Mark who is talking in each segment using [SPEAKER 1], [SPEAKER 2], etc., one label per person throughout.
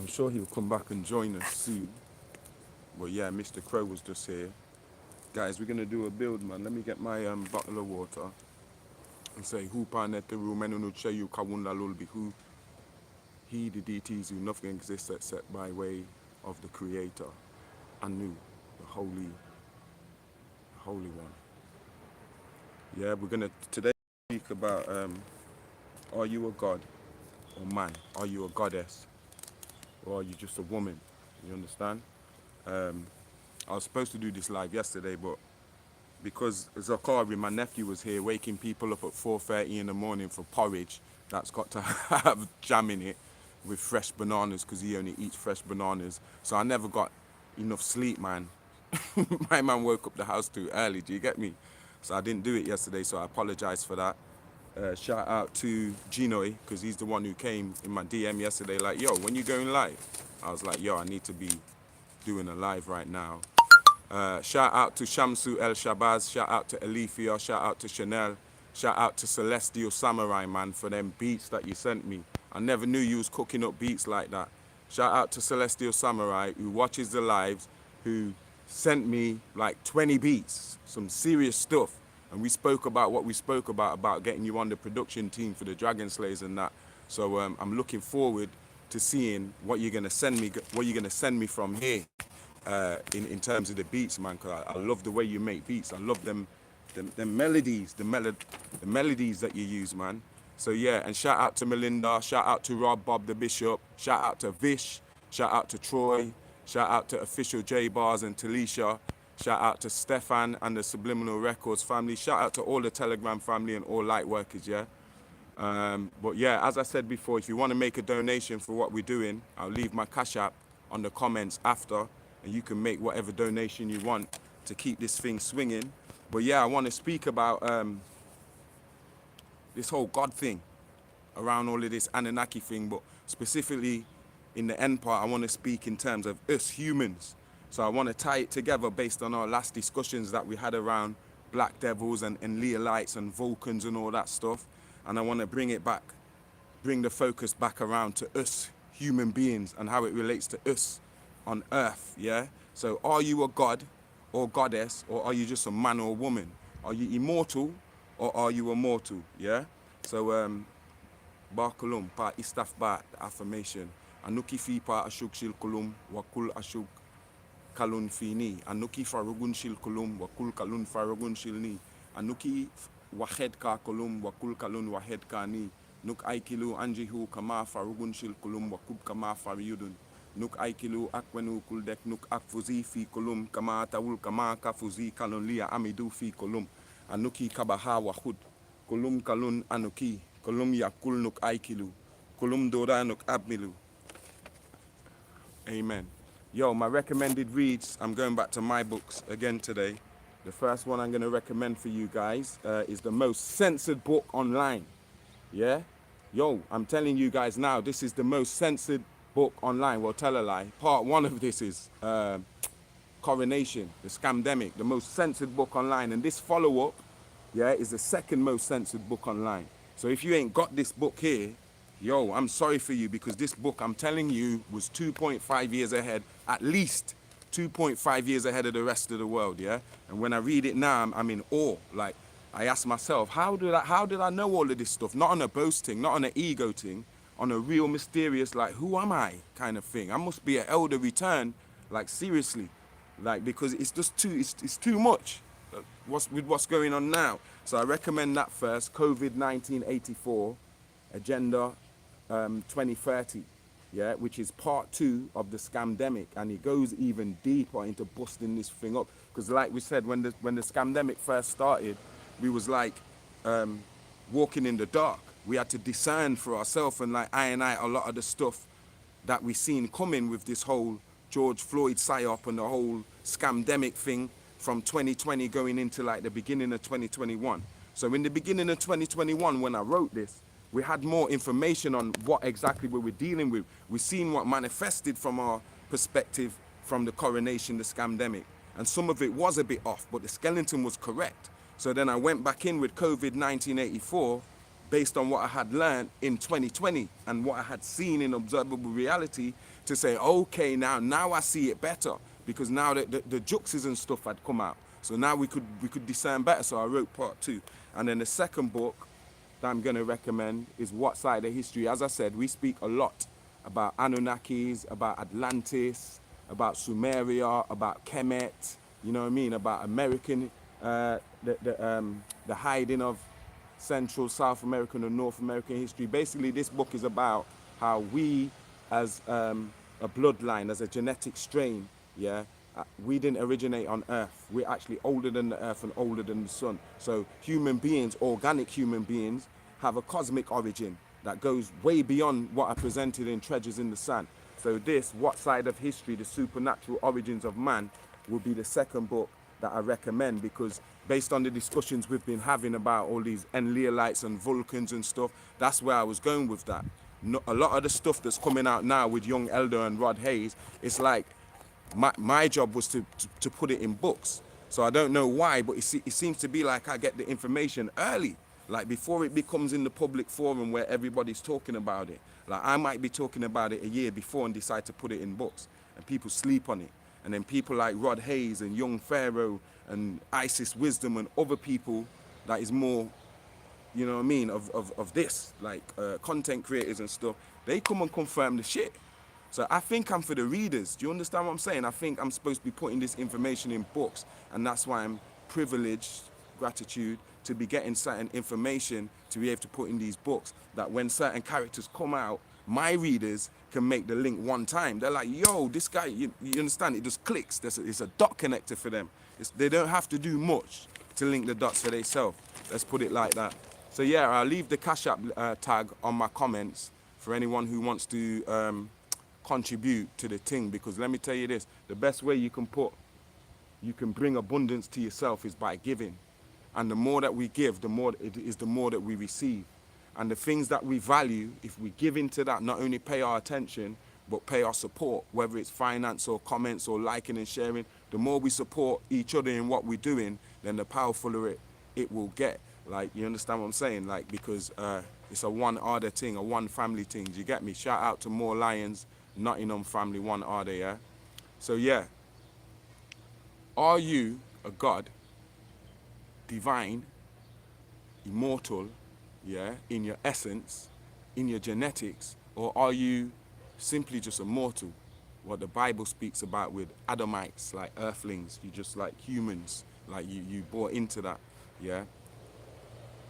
[SPEAKER 1] I'm sure he'll come back and join us soon. But yeah, Mr. Crow was just here. Guys, we're gonna do a build, man. Let me get my bottle of water and say, who panete rumenu no cheyu kawunda lulbi who he the deities who nothing exists except by way of the Creator, Anu, the Holy One. Yeah, we're gonna today speak about are you a god or man? Are you a goddess or are you just a woman? You understand? I was supposed to do this live yesterday, but because Zakari, my nephew, was here waking people up at 4:30 in the morning for porridge that's got to have jam in it with fresh bananas because he only eats fresh bananas. So I never got enough sleep, man. My man woke up the house too early, do you get me? So I didn't do it yesterday, so I apologize for that. Shout out to Ginoy, because he's the one who came in my DM yesterday like, yo, when you going live? I was like, yo, I need to be doing a live right now. Shout out to Shamsu El Shabazz, shout out to Alifia, shout out to Chanel, shout out to Celestial Samurai, man, for them beats that you sent me. I never knew you was cooking up beats like that. Shout out to Celestial Samurai, who watches the lives, who sent me like 20 beats, some serious stuff. And we spoke about what we spoke about getting you on the production team for the Dragon Slayers and that. So I'm looking forward to seeing what you're gonna send me from here. In terms of the beats, man, because I love the way you make beats. I love them melodies, the melodies that you use, man. So yeah, and shout out to Melinda, shout out to Rob Bob the Bishop, shout out to Vish, shout out to Troy, shout out to Official J Bars and Talisha, shout out to Stefan and the Subliminal Records family, shout out to all the Telegram family and all light workers, yeah. But yeah, as I said before, if you want to make a donation for what we're doing, I'll leave my Cash App on the comments after, and you can make whatever donation you want to keep this thing swinging. But yeah, I want to speak about this whole God thing around all of this Anunnaki thing, but specifically in the end part, I want to speak in terms of us humans. So I want to tie it together based on our last discussions that we had around Black Devils and Leolites and Vulcans and all that stuff. And I want to bring it back, bring the focus back around to us human beings and how it relates to us on earth, yeah? So are you a god or goddess, or are you just a man or a woman? Are you immortal or are you immortal, yeah? So Barkulum, pa istaf ba, the affirmation. Anuki fi pa ashuk shil kulum, wakul ashuk kalun fini. Anuki farugun shil kulum, wakul kalun farugun shilni. Anuki wahed ka kulum, wakul kalun wahed ka ni. Nuk aikilu anjihu kama farugun shil kulum, wakub kama fariyudun. Nuk aikilu akwenu kuldek nuk akfuzi fi kulum, kama tawul kama kafuzi kalun liya amidu fi kulum. Anuki kabaha wahud. Kulum kalun anuki. Kulum yakul nuk aikilu. Kulum dora nuk abmilu. Amen. Yo, my recommended reads, I'm going back to my books again today. The first one I'm going to recommend for you guys is the most censored book online. Yeah? Yo, I'm telling you guys now, this is the most censored book online. Well, tell a lie. Part one of this is Coronation, the Scamdemic, the most censored book online. And this follow-up, yeah, is the second most censored book online. So if you ain't got this book here, yo, I'm sorry for you, because this book, I'm telling you, was 2.5 years ahead, at least 2.5 years ahead of the rest of the world, yeah? And when I read it now, I'm in awe. Like, I ask myself, how did I know all of this stuff? Not on a boasting, not on an ego thing, on a real mysterious, like, who am I kind of thing. I must be an elder return, like, seriously. Like, because it's just it's too much with what's going on now. So I recommend that first, COVID-19 84, Agenda 2030, yeah, which is part 2 of the Scamdemic, and it goes even deeper into busting this thing up. Because like we said, when the Scamdemic first started, we was like walking in the dark. We had to discern for ourselves and like iron out a lot of the stuff that we seen coming with this whole George Floyd psyop and the whole Scamdemic thing from 2020 going into like the beginning of 2021. So in the beginning of 2021, when I wrote this, we had more information on what exactly we were dealing with. We seen what manifested from our perspective from the coronation, the Scamdemic. And some of it was a bit off, but the skeleton was correct. So then I went back in with COVID-19 84, based on what I had learned in 2020 and what I had seen in observable reality, to say, okay, now I see it better, because now the juxes and stuff had come out. So now we could discern better. So I wrote part 2. And then the second book that I'm going to recommend is What Side of History. As I said, we speak a lot about Anunnakis, about Atlantis, about Sumeria, about Kemet, you know what I mean, about American, the hiding of Central, South American and North American history. Basically, this book is about how we, as a bloodline, as a genetic strain, yeah, we didn't originate on Earth. We're actually older than the Earth and older than the sun. So human beings, organic human beings, have a cosmic origin that goes way beyond what I presented in Treasures in the Sand. So this, What Side of History, the Supernatural Origins of Man, will be the second book that I recommend, because based on the discussions we've been having about all these Enlilites and Vulcans and stuff, that's where I was going with that. A lot of the stuff that's coming out now with Young Elder and Rod Hayes, it's like my job was to put it in books. So I don't know why, but it seems to be like I get the information early, like before it becomes in the public forum where everybody's talking about it. Like I might be talking about it a year before and decide to put it in books, and people sleep on it. And then people like Rod Hayes and Young Pharaoh and Isis Wisdom and other people that is more, you know what I mean, of this, like content creators and stuff, they come and confirm the shit. So I think I'm for the readers. Do you understand what I'm saying? I think I'm supposed to be putting this information in books, and that's why I'm privileged, gratitude, to be getting certain information to be able to put in these books, that when certain characters come out, my readers can make the link one time. They're like, yo, this guy, you understand? It just clicks. It's a dot connector for them. They don't have to do much to link the dots for themselves. Let's put it like that. So yeah, I'll leave the Cash App tag on my comments for anyone who wants to contribute to the thing, because let me tell you this, the best way you can bring abundance to yourself is by giving. And the more that we give, the more that we receive. And the things that we value, if we give into that, not only pay our attention, but pay our support, whether it's finance or comments or liking and sharing, the more we support each other in what we're doing, then the powerfuler it will get. Like, you understand what I'm saying? Like, because it's a one order thing, a one family thing. Do you get me? Shout out to More Lions, Nottingham family, one order, yeah? So yeah, are you a God, divine, immortal, yeah, in your essence, in your genetics, or are you simply just a mortal? What the Bible speaks about with Adamites, like earthlings, you just like humans, like you bought into that, yeah?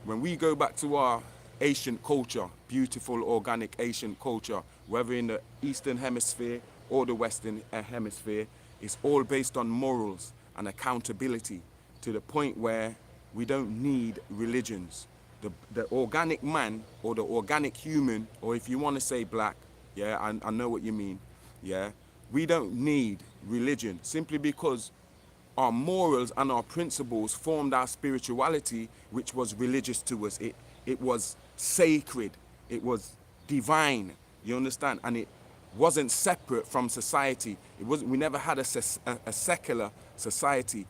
[SPEAKER 1] When we go back to our ancient culture, beautiful organic ancient culture, whether in the Eastern Hemisphere or the Western Hemisphere, it's all based on morals and accountability, to the point where we don't need religions. The organic man, or the organic human, or if you want to say black, yeah, I know what you mean, yeah, we don't need religion, simply because our morals and our principles formed our spirituality, which was religious to us. It was sacred, it was divine, you understand? And it wasn't separate from society. We never had a secular society.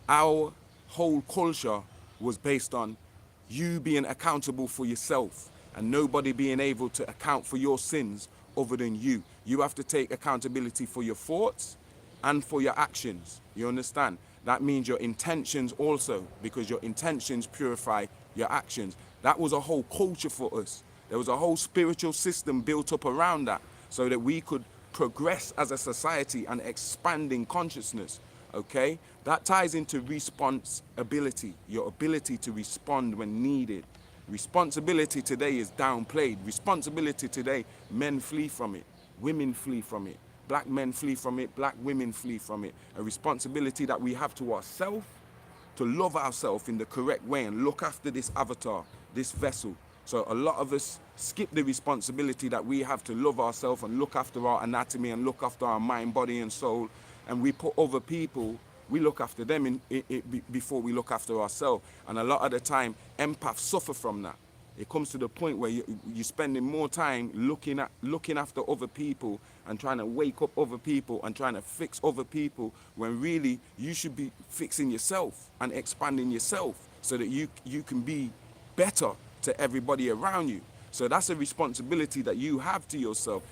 [SPEAKER 1] Our whole culture was based on you being accountable for yourself and nobody being able to account for your sins other than you. You have to take accountability for your thoughts and for your actions, you understand? That means your intentions also, because your intentions purify your actions. That was a whole culture for us. There was a whole spiritual system built up around that, so that we could progress as a society and expand in consciousness, okay? That ties into responsibility, your ability to respond when needed. Responsibility today is downplayed. Responsibility today, men flee from it, women flee from it, black men flee from it, black women flee from it. A responsibility that we have to ourselves, to love ourselves in the correct way and look after this avatar, this vessel. So a lot of us skip the responsibility that we have to love ourselves and look after our anatomy and look after our mind, body and soul, and we put other people, we look after them before we look after ourselves. And a lot of the time, empaths suffer from that. It comes to the point where you're spending more time looking after other people and trying to wake up other people and trying to fix other people, when really you should be fixing yourself and expanding yourself so that you can be better to everybody around you. So that's a responsibility that you have to yourself.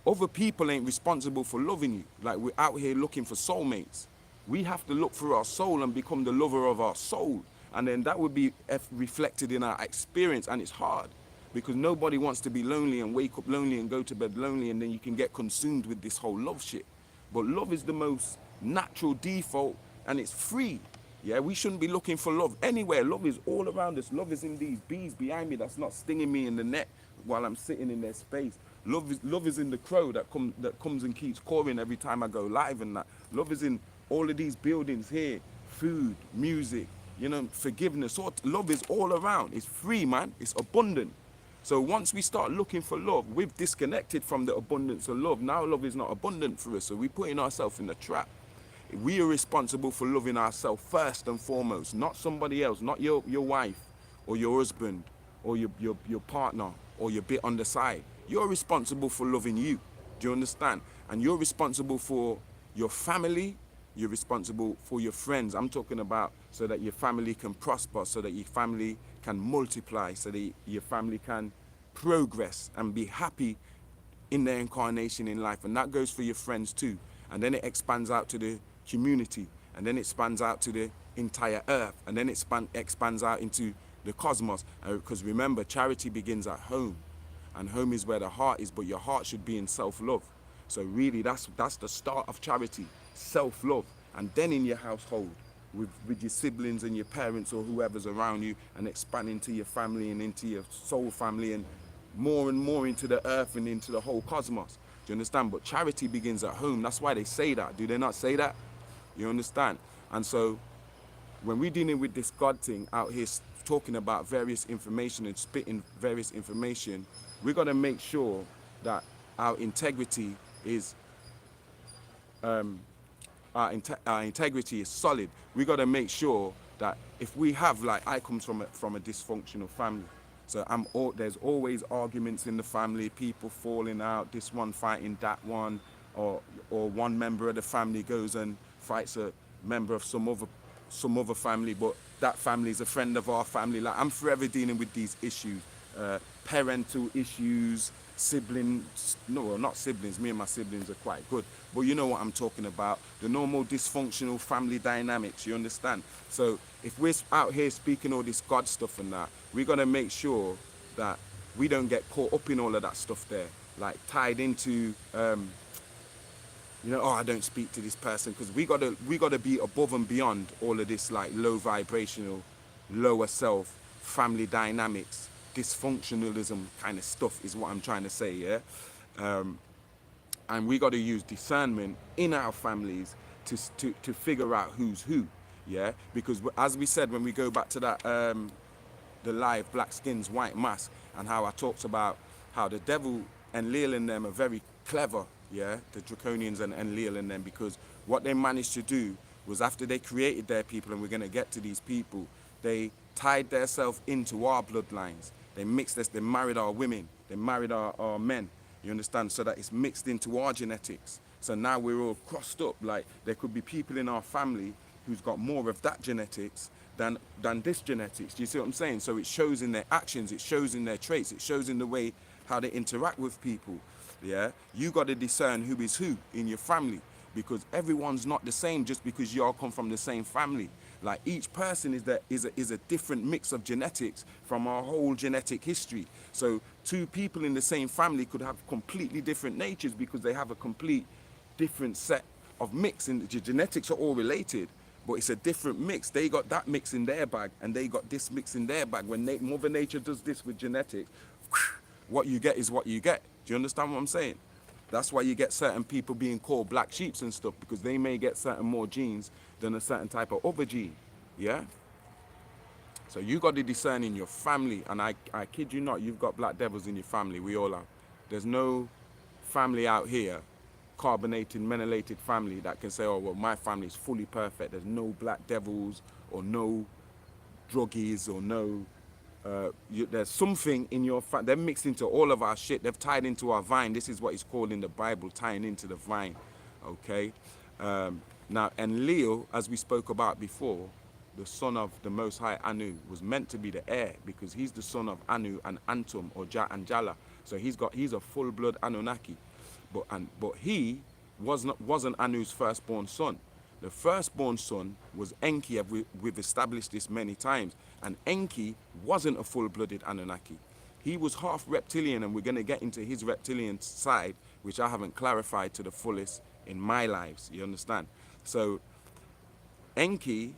[SPEAKER 1] Other people ain't responsible for loving you. Like, we're out here looking for soulmates. We have to look for our soul and become the lover of our soul. And then that would be reflected in our experience. And it's hard because nobody wants to be lonely and wake up lonely and go to bed lonely, and then you can get consumed with this whole love shit. But love is the most natural default, and it's free. Yeah, we shouldn't be looking for love anywhere. Love is all around us. Love is in these bees behind me that's not stinging me in the neck while I'm sitting in their space. Love is in the crow that comes and keeps cawing every time I go live and that. Love is in all of these buildings here. Food, music, you know, forgiveness. Love is all around. It's free, man. It's abundant. So once we start looking for love, we've disconnected from the abundance of love. Now love is not abundant for us, so we're putting ourselves in a trap. We are responsible for loving ourselves first and foremost, not somebody else, not your wife or your husband or your partner or your bit on the side. You're responsible for loving you. Do you understand? And you're responsible for your family. You're responsible for your friends. I'm talking about so that your family can prosper, so that your family can multiply, so that your family can progress and be happy in their incarnation in life. And that goes for your friends too. And then it expands out to the community, and then it expands out to the entire earth, and then it expands out into the cosmos. Because remember, charity begins at home, and home is where the heart is, but your heart should be in self-love. So really, that's the start of charity, self-love. And then in your household, with your siblings and your parents or whoever's around you, and expand into your family and into your soul family, and more into the earth and into the whole cosmos. Do you understand? But charity begins at home. That's why they say that. Do they not say that? You understand? And so when we're dealing with this God thing out here, talking about various information and spitting various information, we got to make sure that our integrity is our integrity is solid. We got to make sure that if we have, like, I come from a dysfunctional family, so there's always arguments in the family, people falling out, this one fighting that one, or one member of the family goes and fights a member of some other family, but that family is a friend of our family. Like, I'm forever dealing with these issues, parental issues, siblings, no, not siblings, me and my siblings are quite good, but you know what I'm talking about, the normal dysfunctional family dynamics, you understand? So if we're out here speaking all this God stuff and that, we got to make sure that we don't get caught up in all of that stuff there, like tied into, you know, oh, I don't speak to this person, because we gotta be above and beyond all of this, like, low vibrational, lower self, family dynamics, dysfunctionalism kind of stuff is what I'm trying to say, yeah? And we got to use discernment in our families to figure out who's who, yeah? Because as we said, when we go back to that, the live Black Skins, White Mask, and how I talked about how the devil and Enlil and them are very clever, yeah? The Draconians and Enlil and them, because what they managed to do was, after they created their people, and we're going to get to these people, they tied themselves into our bloodlines. They mixed us, they married our women, they married our men, you understand? So that it's mixed into our genetics. So now we're all crossed up. Like, there could be people in our family who's got more of that genetics than this genetics. Do you see what I'm saying? So it shows in their actions, it shows in their traits, it shows in the way how they interact with people, yeah? You got to discern who is who in your family, because everyone's not the same just because you all come from the same family. Like, each person is a different mix of genetics from our whole genetic history. So two people in the same family could have completely different natures because they have a complete different set of mix. And the genetics are all related, but it's a different mix. They got that mix in their bag, and they got this mix in their bag. When Mother Nature does this with genetics, what you get is what you get. Do you understand what I'm saying? That's why you get certain people being called black sheeps and stuff, because they may get certain more genes than a certain type of other gene, yeah? So you got to discern in your family, and I kid you not, you've got black devils in your family, we all have. There's no family out here, carbonated, menelated family, that can say, oh, well, my family is fully perfect. There's no black devils or no druggies or no... there's something in your family. They're mixed into all of our shit. They've tied into our vine. This is what it's called in the Bible, tying into the vine, okay? Now, Enlil, as we spoke about before, the son of the Most High Anu, was meant to be the heir because he's the son of Anu and Antum or Ja and Jala. So he's a full blood Anunnaki, but he wasn't Anu's firstborn son. The firstborn son was Enki. We've established this many times, and Enki wasn't a full-blooded Anunnaki. He was half reptilian, and we're going to get into his reptilian side, which I haven't clarified to the fullest in my lives. You understand? So Enki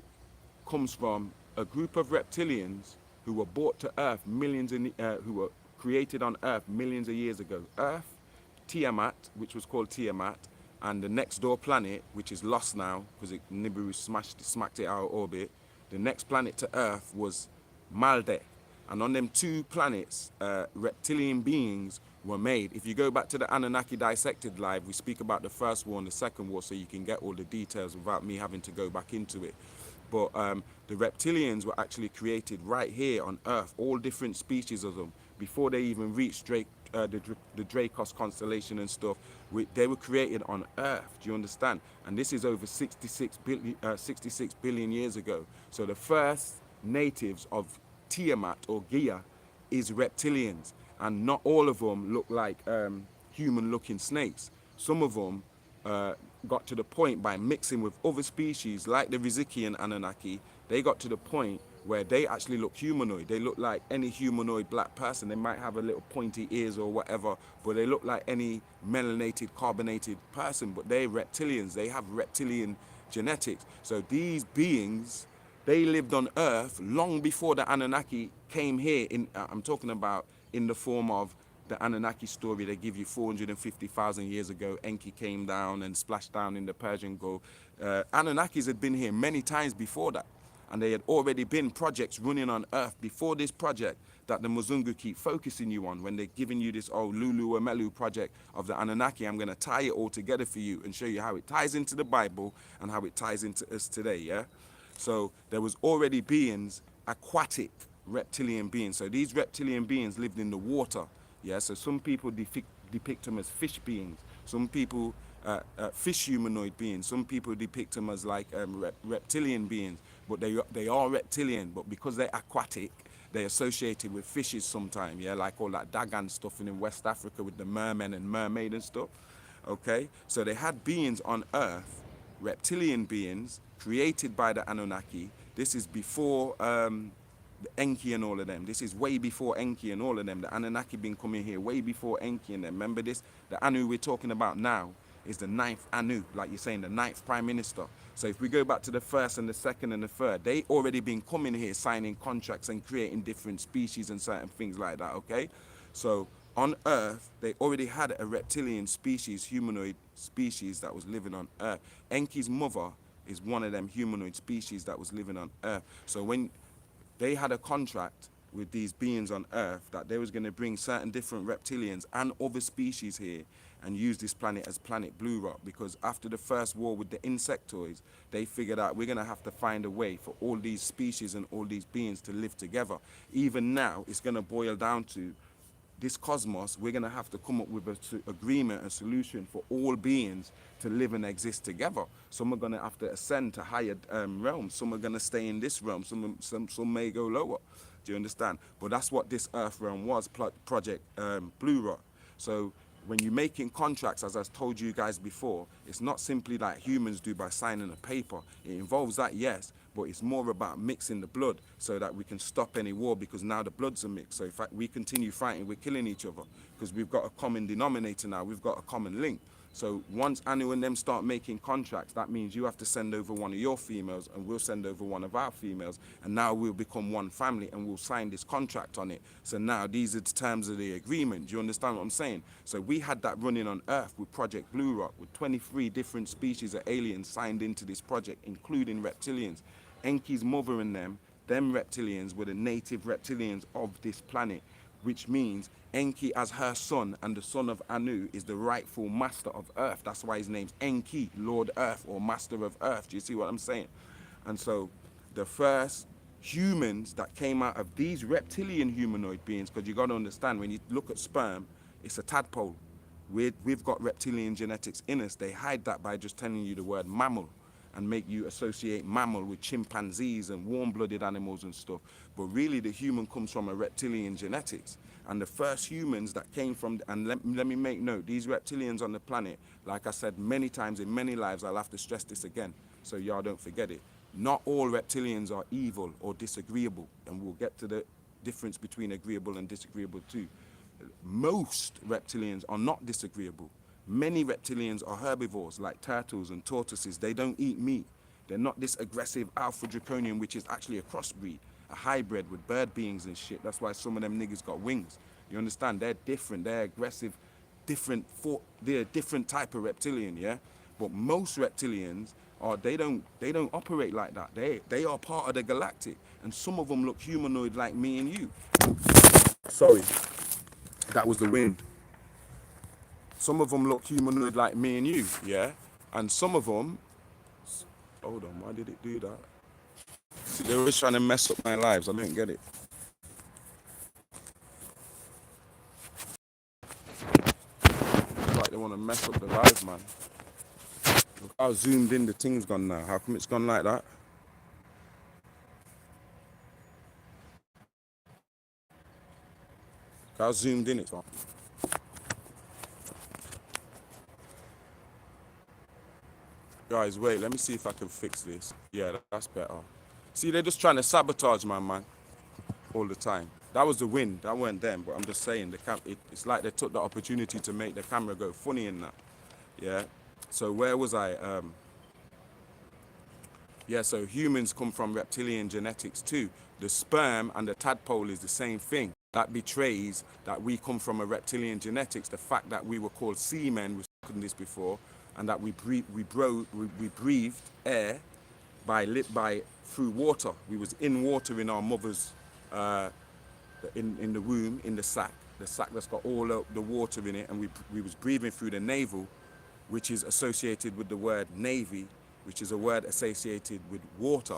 [SPEAKER 1] comes from a group of reptilians who were brought to Earth who were created on Earth millions of years ago. Earth, Tiamat, which was called Tiamat, and the next door planet, which is lost now because Nibiru smacked it out of orbit. The next planet to Earth was Maldek. And on them two planets, reptilian beings were made. If you go back to the Anunnaki Dissected Live, we speak about the first war and the second war, so you can get all the details without me having to go back into it. But the reptilians were actually created right here on Earth, all different species of them, before they even reached the Dracos constellation and stuff. They were created on Earth, do you understand? And this is over 66 billion years ago. So the first natives of Tiamat or Gia is reptilians, and not all of them look like human-looking snakes. Some of them got to the point by mixing with other species like the Rizikian Anunnaki. They got to the point where they actually look humanoid. They look like any humanoid black person. They might have a little pointy ears or whatever, but they look like any melanated, carbonated person, but they're reptilians. They have reptilian genetics. So these beings, they lived on Earth long before the Anunnaki came here. I'm talking about in the form of the Anunnaki story they give you 450,000 years ago. Enki came down and splashed down in the Persian Gulf. Anunnakis had been here many times before that. And there had already been projects running on Earth before this project that the Muzungu keep focusing you on when they're giving you this Lulu Amelu project of the Anunnaki. I'm going to tie it all together for you and show you how it ties into the Bible and how it ties into us today, yeah? So there was already beings, aquatic reptilian beings. So these reptilian beings lived in the water, yeah? So some people depict them as fish beings. Some people, fish humanoid beings. Some people depict them as like reptilian beings. But they are reptilian, but because they're aquatic, they're associated with fishes sometimes, yeah, like all that Dagan stuff in West Africa with the mermen and mermaid and stuff, okay? So they had beings on Earth, reptilian beings, created by the Anunnaki. This is before the Enki and all of them. This is way before Enki and all of them. The Anunnaki been coming here way before Enki and them. Remember this? The Anu we're talking about now is the 9th Anu, like you're saying, the 9th Prime Minister. So if we go back to the first and the second and the third, they already been coming here signing contracts and creating different species and certain things like that, okay? So on Earth, they already had a reptilian species, humanoid species that was living on Earth. Enki's mother is one of them humanoid species that was living on Earth. So when they had a contract with these beings on Earth that they was going to bring certain different reptilians and other species here and use this planet as planet Blue Rock, because after the first war with the insectoids, they figured out we're going to have to find a way for all these species and all these beings to live together. Even now, it's going to boil down to this cosmos. We're going to have to come up with an agreement, a solution for all beings to live and exist together. Some are going to have to ascend to higher realms. Some are going to stay in this realm. Some may go lower. Do you understand? But that's what this Earth realm was, Project Blue Rock. So when you're making contracts, as I've told you guys before, it's not simply like humans do by signing a paper. It involves that, yes, but it's more about mixing the blood so that we can stop any war, because now the bloods are mixed. So if we continue fighting, we're killing each other because we've got a common denominator now. We've got a common link. So once Anu and them start making contracts, that means you have to send over one of your females and we'll send over one of our females, and now we'll become one family and we'll sign this contract on it. So now these are the terms of the agreement. Do you understand what I'm saying? So we had that running on Earth with Project Blue Rock, with 23 different species of aliens signed into this project, including reptilians. Enki's mother and them reptilians were the native reptilians of this planet, which means Enki as her son and the son of Anu is the rightful master of Earth. That's why his name's Enki, Lord Earth or Master of Earth. Do you see what I'm saying? And so the first humans that came out of these reptilian humanoid beings, because you got to understand, when you look at sperm, it's a tadpole. We've got reptilian genetics in us. They hide that by just telling you the word mammal. and make you associate mammal with chimpanzees and warm-blooded animals and stuff. But really the human comes from a reptilian genetics. And the first humans that came from, and let me make note, these reptilians on the planet, like I said many times in many lives, I'll have to stress this again so y'all don't forget it. Not all reptilians are evil or disagreeable, and we'll get to the difference between agreeable and disagreeable too. Most reptilians are not disagreeable. Many reptilians are herbivores, like turtles and tortoises. They don't eat meat. They're not this aggressive alpha draconian, which is actually a crossbreed, a hybrid with bird beings and shit. That's why some of them niggas got wings. You understand? They're different. They're aggressive, they're a different type of reptilian, yeah? But most reptilians are, they don't operate like that. They are part of the galactic, and some of them look humanoid like me and you. Sorry, that was the wind. Some of them look humanoid like me and you, yeah? And some of them, hold on, why did it do that? See, they're always trying to mess up my lives, I don't get it. It's like they want to mess up the lives, man. Look how zoomed in the thing's gone now. How come it's gone like that? Look how zoomed in it's gone. Guys, wait, let me see if I can fix this. Yeah, that's better. See, they're just trying to sabotage my man all the time. That was the wind, that weren't them, but I'm just saying, it's like they took the opportunity to make the camera go funny in that. Yeah, so where was I? Yeah, so humans come from reptilian genetics too. The sperm and the tadpole is the same thing. That betrays that we come from a reptilian genetics. The fact that we were called seamen, we've spoken this before, and that we breathed air through water. We was in water in our mother's, in the womb, in the sac that's got all the water in it, and we was breathing through the navel, which is associated with the word navy, which is a word associated with water,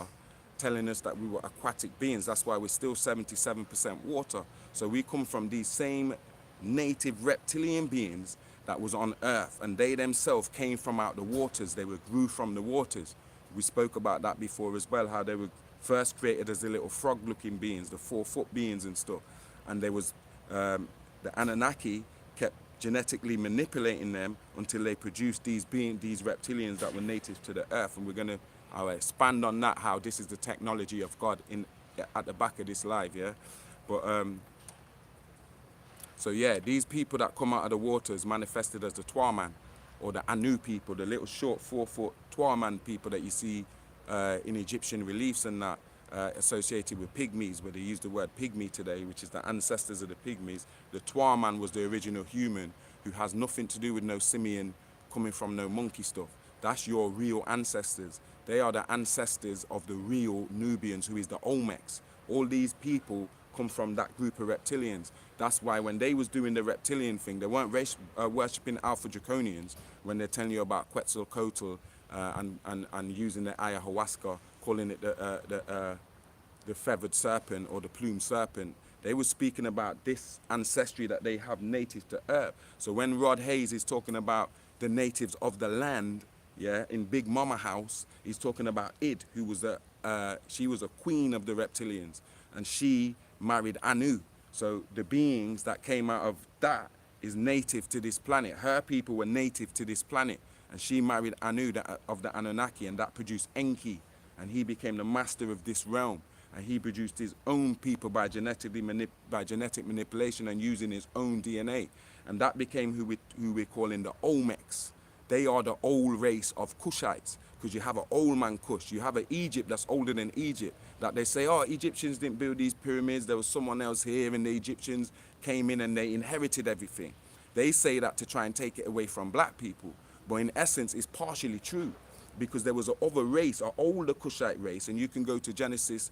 [SPEAKER 1] telling us that we were aquatic beings. That's why we're still 77% water. So we come from these same native reptilian beings that was on Earth, and they themselves came from out the waters. They were grew from the waters. We spoke about that before as well, how they were first created as the little frog-looking beings, the 4-foot beings and stuff. And there was the Anunnaki kept genetically manipulating them until they produced these reptilians that were native to the Earth. And I'll expand on that, how this is the technology of God at the back of this live, yeah. But so yeah, these people that come out of the waters manifested as the Twaman, or the Anu people, the little short 4-foot Twaman people that you see in Egyptian reliefs and that, associated with pygmies, where they use the word pygmy today, which is the ancestors of the pygmies. The Twaman was the original human, who has nothing to do with no simian coming from no monkey stuff. That's your real ancestors. They are the ancestors of the real Nubians, who is the Olmecs. All these people come from that group of reptilians. That's why when they was doing the reptilian thing, they weren't worshipping alpha draconians when they're telling you about Quetzalcoatl and using the ayahuasca, calling it the feathered serpent or the plumed serpent. They were speaking about this ancestry that they have native to Earth. So when Rod Hayes is talking about the natives of the land, yeah, in Big Mama House, he's talking about Id, who was she was a queen of the reptilians, and she married Anu. So the beings that came out of that is native to this planet. Her people were native to this planet, and she married Anu of the Anunnaki, and that produced Enki, and he became the master of this realm. And he produced his own people by genetic manipulation and using his own DNA. And that became who we're calling the Olmecs. They are the old race of Kushites, because you have an old man Kush. You have an Egypt that's older than Egypt, that they say, oh, Egyptians didn't build these pyramids. There was someone else here, and the Egyptians came in and they inherited everything. They say that to try and take it away from black people. But in essence, it's partially true, because there was an other race, an older Kushite race, and you can go to Genesis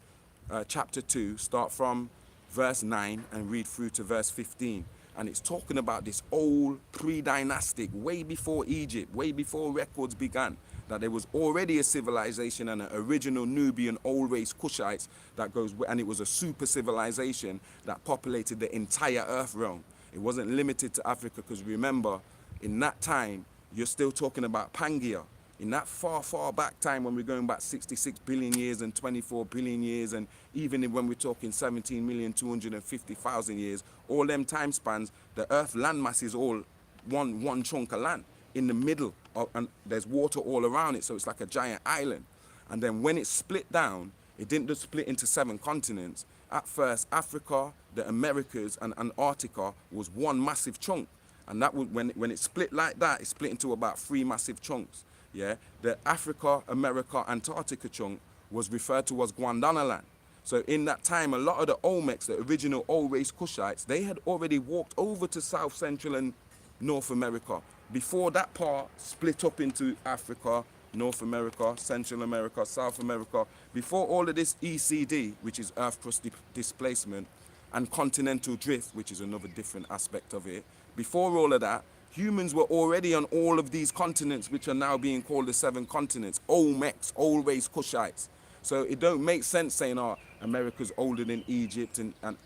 [SPEAKER 1] chapter 2, start from verse 9 and read through to verse 15. And it's talking about this old pre-dynastic, way before Egypt, way before records began, that there was already a civilization and an original Nubian old race Kushites that goes, and it was a super civilization that populated the entire earth realm. It wasn't limited to Africa, because remember, in that time, you're still talking about Pangaea. In that far, far back time when we're going back 66 billion years and 24 billion years, and even when we're talking 17,250,000 years, all them time spans, the Earth landmass is all one chunk of land in the middle, and there's water all around it, so it's like a giant island. And then when it split down, it didn't just split into 7 continents. At first, Africa, the Americas, and Antarctica was one massive chunk. And that would, when it split like that, it split into about 3 massive chunks. Yeah, the Africa, America, Antarctica chunk was referred to as Gondwanaland. So in that time, a lot of the Olmecs, the original old race Kushites, they had already walked over to South Central and North America. Before that part split up into Africa, North America, Central America, South America, before all of this ECD, which is Earth crust displacement, and continental drift, which is another different aspect of it, before all of that, humans were already on all of these continents, which are now being called the 7 continents, Olmecs, old race Kushites. So it don't make sense saying, oh, America's older than Egypt,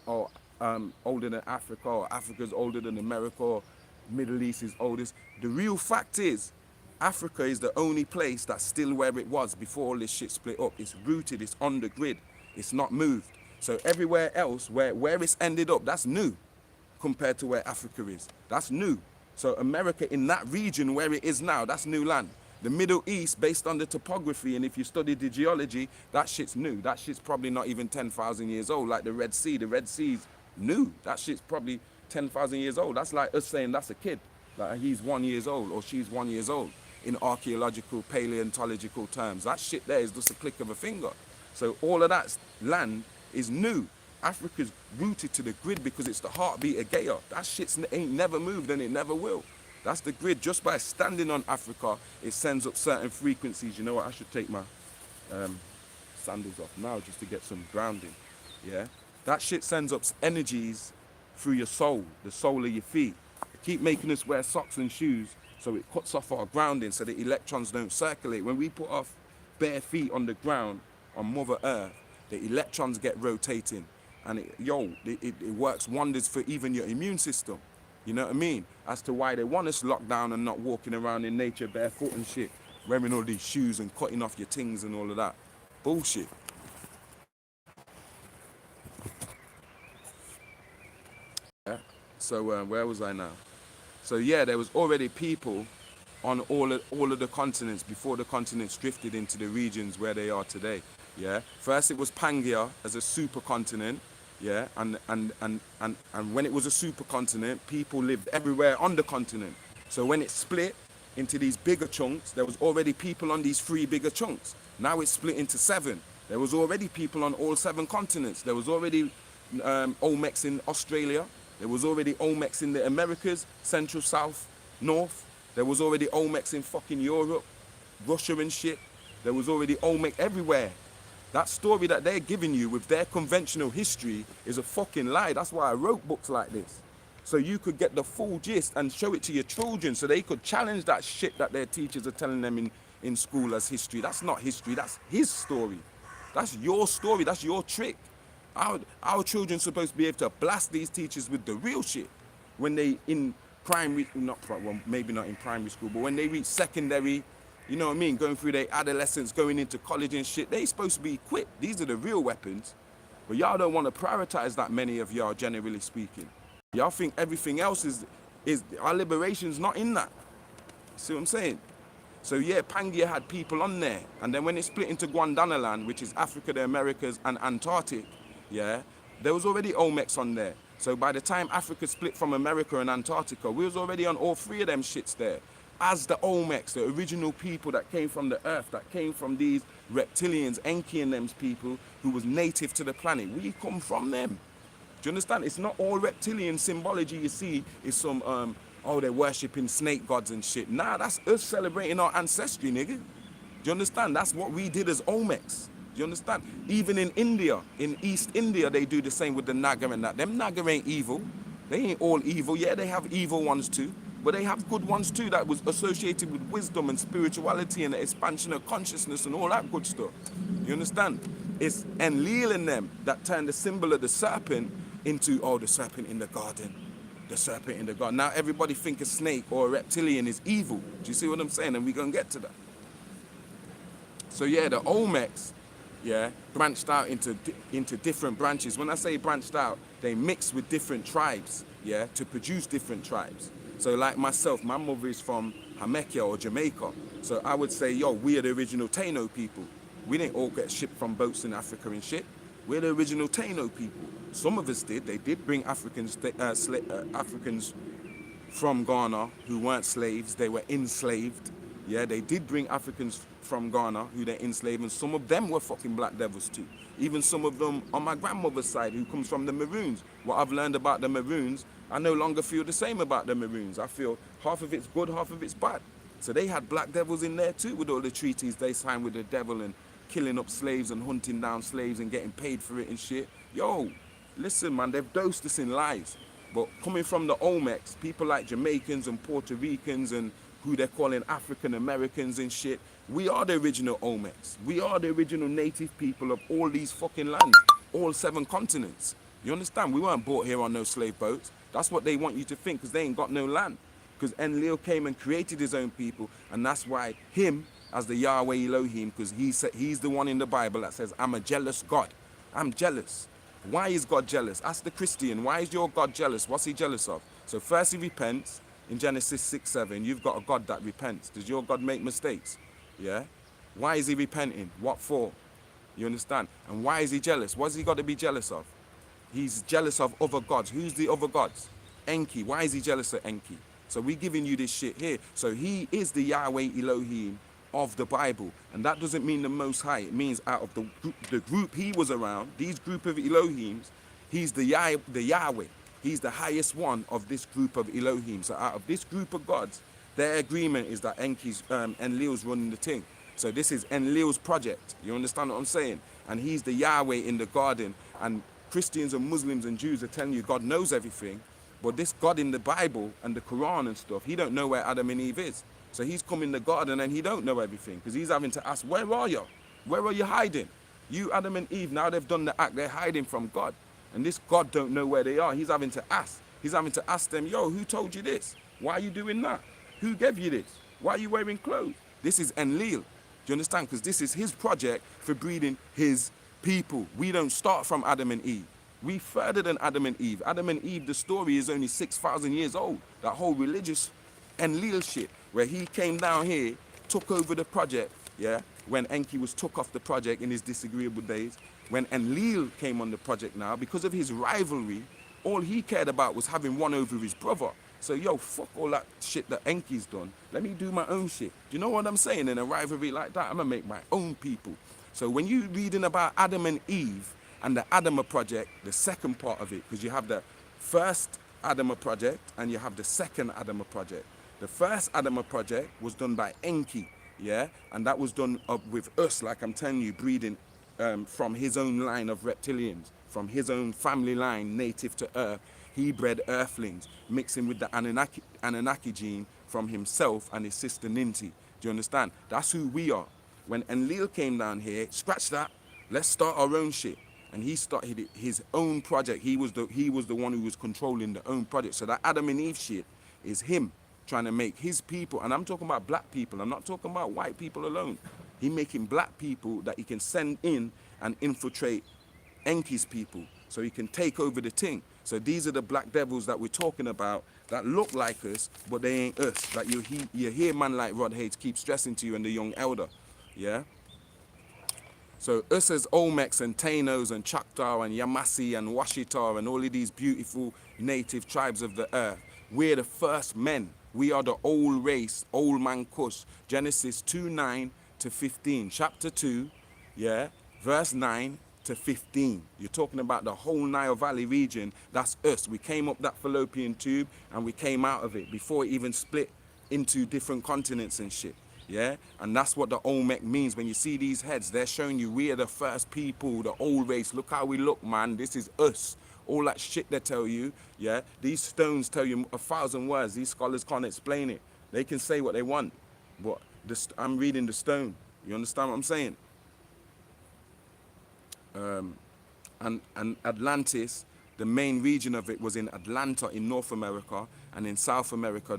[SPEAKER 1] or older than Africa, or Africa's older than America, or Middle East is oldest. The real fact is, Africa is the only place that's still where it was before all this shit split up. It's rooted, it's on the grid, it's not moved. So everywhere else, where it's ended up, that's new compared to where Africa is. That's new. So America in that region where it is now, that's new land. The Middle East, based on the topography, and if you study the geology, that shit's new. That shit's probably not even 10,000 years old, like the Red Sea. The Red Sea's new. That shit's probably 10,000 years old. That's like us saying that's a kid. Like he's 1 year old or she's 1 year old in archaeological, paleontological terms. That shit there is just a click of a finger. So all of that land is new. Africa's rooted to the grid because it's the heartbeat of Gaia. That shit ain't never moved and it never will. That's the grid. Just by standing on Africa, it sends up certain frequencies. You know what? I should take my sandals off now just to get some grounding. Yeah? That shit sends up energies through your soul, the sole of your feet. They keep making us wear socks and shoes so it cuts off our grounding so the electrons don't circulate. When we put our bare feet on the ground, on Mother Earth, the electrons get rotating. And it works wonders for even your immune system. You know what I mean? As to why they want us locked down and not walking around in nature barefoot and shit, wearing all these shoes and cutting off your things and all of that. Bullshit. Yeah. So where was I now? So yeah, there was already people on all of the continents before the continents drifted into the regions where they are today. Yeah. First it was Pangaea as a supercontinent. Yeah, and when it was a supercontinent, people lived everywhere on the continent. So when it split into these bigger chunks, there was already people on these 3 bigger chunks. Now it's split into 7. There was already people on all 7 continents. There was already Olmecs in Australia. There was already Olmecs in the Americas, Central, South, North. There was already Olmecs in fucking Europe, Russia and shit. There was already Olmec everywhere. That story that they're giving you with their conventional history is a fucking lie. That's why I wrote books like this. So you could get the full gist and show it to your children so they could challenge that shit that their teachers are telling them in school as history. That's not history, that's his story. That's your story, that's your trick. Our children are supposed to be able to blast these teachers with the real shit when they in primary, well, maybe not in primary school, but when they reach secondary, you know what I mean, going through their adolescence, going into college and shit, they supposed to be equipped. These are the real weapons. But y'all don't want to prioritize that, many of y'all, generally speaking. Y'all think everything else is our liberation's not in that. See what I'm saying? So yeah, Pangaea had people on there. And then when it split into Gondwanaland, which is Africa, the Americas, and Antarctic, yeah, there was already Olmecs on there. So by the time Africa split from America and Antarctica, we was already on all 3 of them shits there. As the Olmecs, the original people that came from the earth, that came from these reptilians, Enki and them people who was native to the planet. We come from them. Do you understand? It's not all reptilian symbology you see is some, oh, they're worshipping snake gods and shit. Nah, that's us celebrating our ancestry, nigga. Do you understand? That's what we did as Olmecs. Do you understand? Even in India, in East India, they do the same with the Naga and that. Them Naga ain't evil. They ain't all evil. Yeah, they have evil ones too. But they have good ones too that was associated with wisdom and spirituality and the expansion of consciousness and all that good stuff. You understand? It's Enlil in them that turned the symbol of the serpent into, oh, the serpent in the garden. The serpent in the garden. Now everybody think a snake or a reptilian is evil. Do you see what I'm saying? And we're going to get to that. So yeah, the Olmecs, yeah, branched out into different branches. When I say branched out, they mixed with different tribes, yeah, to produce different tribes. So like myself, my mother is from Jamaica or Jamaica. So I would say, yo, we are the original Taino people. We didn't all get shipped from boats in Africa and shit. We're the original Taino people. Some of us did. They did bring Africans from Ghana who weren't slaves. They were enslaved. Yeah, they did bring Africans from Ghana who they enslaved, and some of them were fucking black devils too. Even some of them on my grandmother's side who comes from the Maroons. What I've learned about the Maroons, I no longer feel the same about the Maroons. I feel half of it's good, half of it's bad. So they had black devils in there too with all the treaties they signed with the devil and killing up slaves and hunting down slaves and getting paid for it and shit. Yo, listen man, they've dosed us in lies. But coming from the Olmecs, people like Jamaicans and Puerto Ricans and who they're calling African Americans and shit, we are the original Olmecs. We are the original native people of all these fucking lands, all 7 continents. You understand? We weren't brought here on no slave boats. That's what they want you to think, because they ain't got no land. Because Enlil came and created his own people, and that's why him, as the Yahweh Elohim, because he's the one in the Bible that says, I'm a jealous God. I'm jealous. Why is God jealous? Ask the Christian, why is your God jealous? What's he jealous of? So first he repents. In Genesis 6:7, you've got a God that repents. Does your God make mistakes? Yeah? Why is he repenting? What for? You understand? And why is he jealous? What's he got to be jealous of? He's jealous of other gods. Who's the other gods? Enki. Why is he jealous of Enki? So we're giving you this shit here. So he is the Yahweh Elohim of the Bible. And that doesn't mean the Most High. It means out of the group he was around, these group of Elohims, he's the Yahweh. He's the highest one of this group of Elohim. So out of this group of gods, their agreement is that Enlil's running the thing. So this is Enlil's project. You understand what I'm saying? And he's the Yahweh in the garden. And Christians and Muslims and Jews are telling you God knows everything. But this God in the Bible and the Quran and stuff, he don't know where Adam and Eve is. So he's come in the garden and he don't know everything. Because he's having to ask, where are you? Where are you hiding? You, Adam and Eve, now they've done the act, they're hiding from God. And this God don't know where they are. He's having to ask. He's having to ask them, yo, who told you this? Why are you doing that? Who gave you this? Why are you wearing clothes? This is Enlil. Do you understand? Because this is his project for breeding his people. We don't start from Adam and Eve. We further than Adam and Eve. Adam and Eve, the story is only 6,000 years old. That whole religious Enlil shit, where he came down here, took over the project, yeah, when Enki was took off the project in his disagreeable days. When Enlil came on the project now, because of his rivalry, all he cared about was having one over his brother. So, yo, fuck all that shit that Enki's done. Let me do my own shit. Do you know what I'm saying? In a rivalry like that, I'm going to make my own people. So when you're reading about Adam and Eve and the Adama project, the second part of it, because you have the first Adama project and you have the second Adama project. The first Adama project was done by Enki, yeah? And that was done with us, like I'm telling you, breeding from his own line of reptilians, from his own family line native to Earth. He bred earthlings, mixing with the Anunnaki gene from himself and his sister Ninti. Do you understand? That's who we are. When Enlil came down here, scratch that, let's start our own shit. And he started his own project. He was the one who was controlling the own project. So that Adam and Eve shit is him trying to make his people, and I'm talking about black people, I'm not talking about white people alone. He making black people that he can send in and infiltrate Enki's people so he can take over the thing. So these are the black devils that we're talking about that look like us, but they ain't us. That you hear man like Rod Hayes keep stressing to you and the young elder, yeah? So us as Olmecs and Tainos and Choctaw and Yamasi and Washita and all of these beautiful native tribes of the earth, we're the first men. We are the old race, old man Kush. Genesis 2:9 to 15. Chapter 2, yeah, verse 9 to 15. You're talking about the whole Nile Valley region. That's us. We came up that fallopian tube and we came out of it before it even split into different continents and shit. Yeah, and that's what the Olmec means. When you see these heads, they're showing you we are the first people, the old race. Look how we look, man. This is us. All that shit they tell you, yeah. These stones tell you 1,000 words. These scholars can't explain it. They can say what they want, but I'm reading the stone. You understand what I'm saying? And Atlantis the main region of it was in Atlanta in North America, and in South America,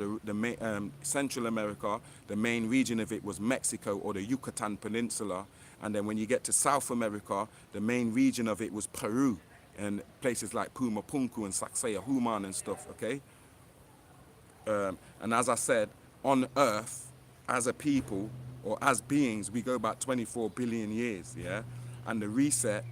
[SPEAKER 1] Central America, the main region of it was Mexico or the Yucatan Peninsula. And then when you get to South America, the main region of it was Peru and places like Pumapunku and Sacsayhuaman and stuff, okay? And as I said, on Earth, as a people or as beings, we go back 24 billion years, yeah? And the reset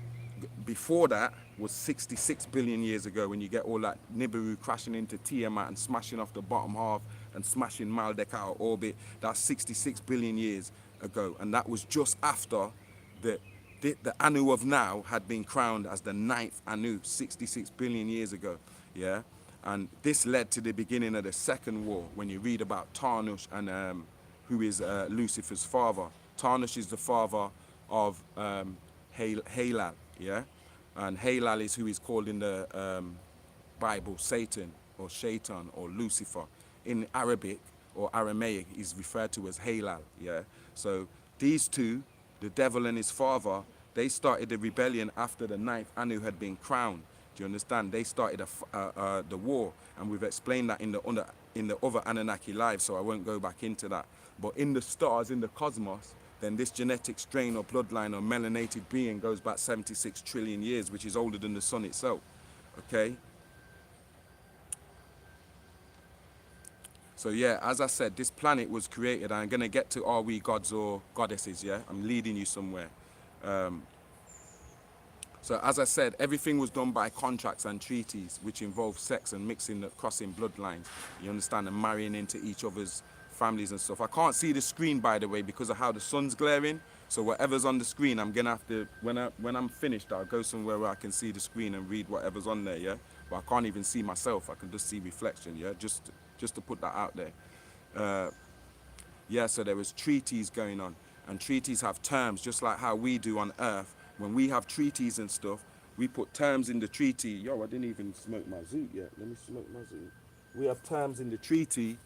[SPEAKER 1] before that was 66 billion years ago, when you get all that Nibiru crashing into Tiamat and smashing off the bottom half and smashing Maldek out of orbit. That's 66 billion years ago. And that was just after the Anu of now had been crowned as the ninth Anu 66 billion years ago, yeah? And this led to the beginning of the second war, when you read about Tarnush and who is Lucifer's father. Tarnush is the father of Halal, yeah? And Halal is who is called in the Bible Satan or Shaitan or Lucifer. In Arabic or Aramaic, he's referred to as Halal, yeah? So these two, the devil and his father, they started the rebellion after the ninth Anu had been crowned. Do you understand? They started the war, and we've explained that in the other Anunnaki lives, so I won't go back into that. But in the stars, in the cosmos, then this genetic strain or bloodline or melanated being goes back 76 trillion years, which is older than the sun itself, okay? So yeah, as I said, this planet was created. I'm going to get to are we gods or goddesses, yeah? I'm leading you somewhere. So as I said, everything was done by contracts and treaties, which involve sex and mixing, crossing bloodlines, you understand, and marrying into each other's families and stuff. I can't see the screen, by the way, because of how the sun's glaring. So whatever's on the screen, I'm gonna have to, when I'm finished, I'll go somewhere where I can see the screen and read whatever's on there, yeah? But I can't even see myself, I can just see reflection, yeah? Just to put that out there. Yeah, so there was treaties going on, and treaties have terms, just like how we do on Earth. When we have treaties and stuff, we put terms in the treaty. Yo, I didn't even smoke my zoot yet. Let me smoke my zoot. We have terms in the treaty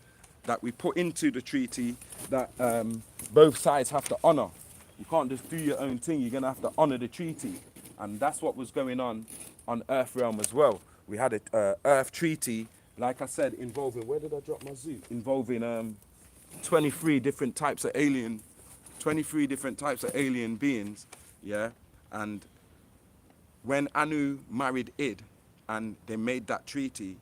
[SPEAKER 1] that we put into the treaty that both sides have to honor. You can't just do your own thing. You're going to have to honor the treaty. And that's what was going on Earth realm as well. We had a Earth treaty, like I said, involving, where did I drop my zoot? Involving 23 different types of alien beings, yeah? And when Anu married Id and they made that treaty,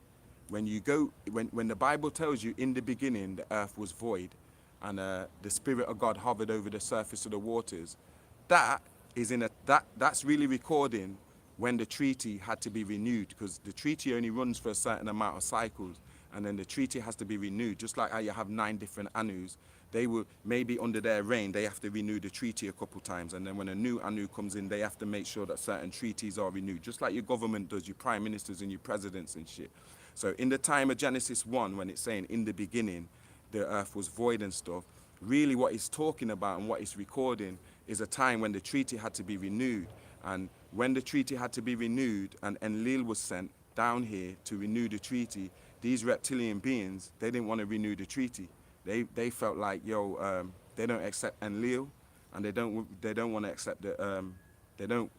[SPEAKER 1] when the Bible tells you in the beginning the earth was void and the Spirit of God hovered over the surface of the waters, that's really recording when the treaty had to be renewed, because the treaty only runs for a certain amount of cycles, and then the treaty has to be renewed, just like how you have 9 different Anus. They will, maybe under their reign, they have to renew the treaty a couple times, and then when a new Anu comes in, they have to make sure that certain treaties are renewed, just like your government does, your prime ministers and your presidents and shit. So in the time of Genesis 1, when it's saying in the beginning the earth was void and stuff, really what it's talking about and what it's recording is a time when the treaty had to be renewed. And when the treaty had to be renewed and Enlil was sent down here to renew the treaty, these reptilian beings, they didn't want to renew the treaty. They felt like, yo, they don't accept Enlil, and they don't want to accept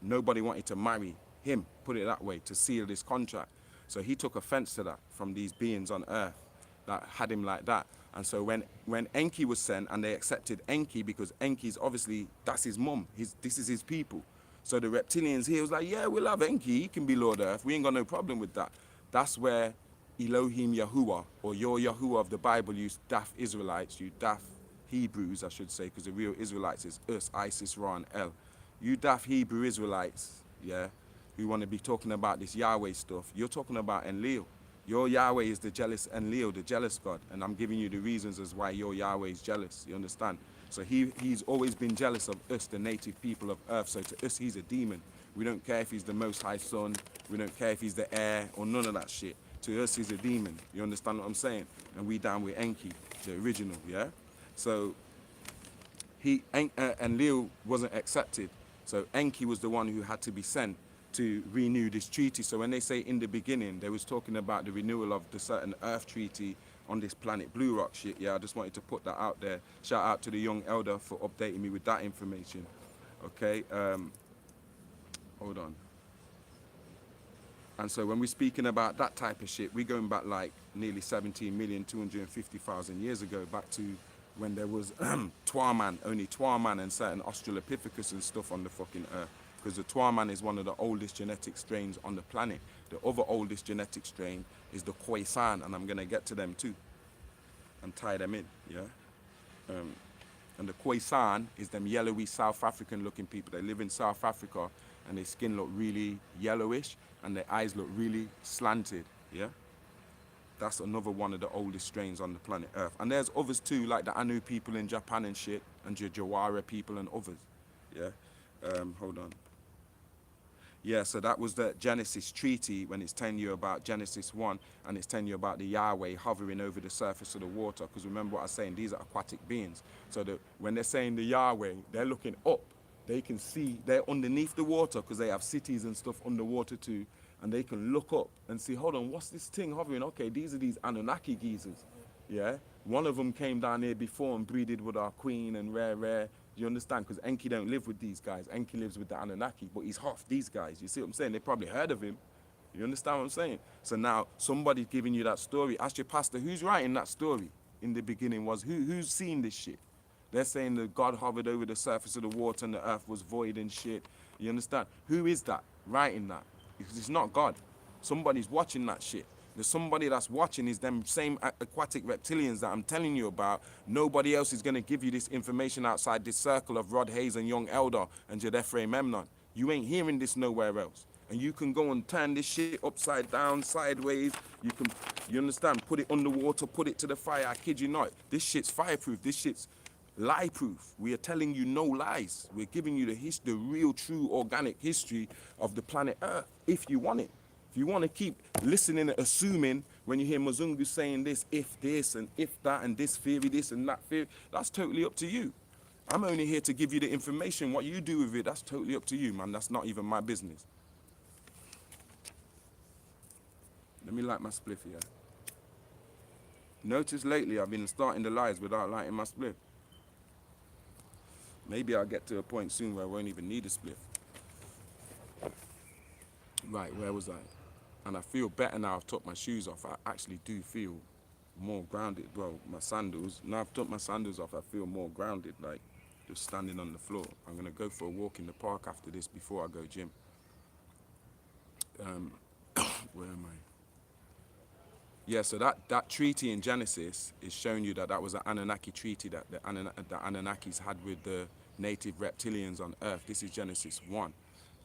[SPEAKER 1] nobody wanted to marry him, put it that way, to seal this contract. So he took offense to that from these beings on Earth that had him like that. And so when Enki was sent and they accepted Enki, because Enki's obviously, that's his mum, this is his people. So the reptilians here was like, yeah, we'll have Enki, he can be Lord Earth, we ain't got no problem with that. That's where Elohim Yahuwah, or your Yahuwah of the Bible, you daft Israelites, you daft Hebrews, I should say, because the real Israelites is us, Isis, Ra, and El. You daft Hebrew Israelites, yeah, who want to be talking about this Yahweh stuff, you're talking about Enlil. Your Yahweh is the jealous Enlil, the jealous God, and I'm giving you the reasons as why your Yahweh is jealous, you understand? So he's always been jealous of us, the native people of Earth, so to us he's a demon. We don't care if he's the Most High Son, we don't care if he's the heir, or none of that shit. To us, he's a demon. You understand what I'm saying? And we down with Enki, the original, yeah? So Enlil wasn't accepted. So Enki was the one who had to be sent to renew this treaty. So when they say in the beginning, they was talking about the renewal of the certain Earth treaty on this planet Blue Rock shit. Yeah, I just wanted to put that out there. Shout out to the young elder for updating me with that information. Okay, hold on. And so when we're speaking about that type of shit, we're going back like nearly 17,250,000 years ago, back to when there was Twaman, only Twaman and certain Australopithecus and stuff on the fucking earth. Because the Twaman is one of the oldest genetic strains on the planet. The other oldest genetic strain is the Khoisan, and I'm going to get to them too and tie them in, yeah? And the Khoisan is them yellowy South African looking people. They live in South Africa and their skin look really yellowish and their eyes look really slanted, yeah? That's another one of the oldest strains on the planet Earth. And there's others too, like the Anu people in Japan and shit, and the Jawara people and others, yeah? Hold on. Yeah, so that was the Genesis Treaty when it's telling you about Genesis 1 and it's telling you about the Yahweh hovering over the surface of the water. Because remember what I was saying, these are aquatic beings. So when they're saying the Yahweh, they're looking up. They can see, they're underneath the water because they have cities and stuff underwater too. And they can look up and see, hold on, what's this thing hovering? Okay, these are these Anunnaki geezers, yeah? One of them came down here before and breeded with our queen and rare. You understand? Because Enki don't live with these guys. Enki lives with the Anunnaki, but he's half these guys. You see what I'm saying? They probably heard of him. You understand what I'm saying? So now somebody's giving you that story. Ask your pastor, who's writing that story in the beginning was, who's seen this shit? They're saying that God hovered over the surface of the water and the earth was void and shit. You understand? Who is that writing that? Because it's not God. Somebody's watching that shit. There's somebody that's watching is them same aquatic reptilians that I'm telling you about. Nobody else is going to give you this information outside this circle of Rod Hayes and Young Elder and Jedefre Memnon. You ain't hearing this nowhere else. And you can go and turn this shit upside down, sideways. You understand? Put it underwater, put it to the fire. I kid you not. This shit's fireproof. This shit's lie proof. We are telling you no lies. We're giving you the real, true, organic history of the planet Earth, if you want it. If you want to keep listening and assuming when you hear Mzungu saying this and if that and this theory, this and that theory, that's totally up to you. I'm only here to give you the information. What you do with it, that's totally up to you, man. That's not even my business. Let me light my spliff here. Notice lately I've been starting the lies without lighting my spliff. Maybe I'll get to a point soon where I won't even need a spliff. Right, where was I? And I feel better now I've took my shoes off. I actually do feel more grounded. Well, my sandals, now I've took my sandals off, I feel more grounded, like just standing on the floor. I'm going to go for a walk in the park after this before I go gym. Where am I? Yeah, so that treaty in Genesis is showing you that was an Anunnaki treaty that the Anunnakis had with the native reptilians on Earth. This is Genesis 1,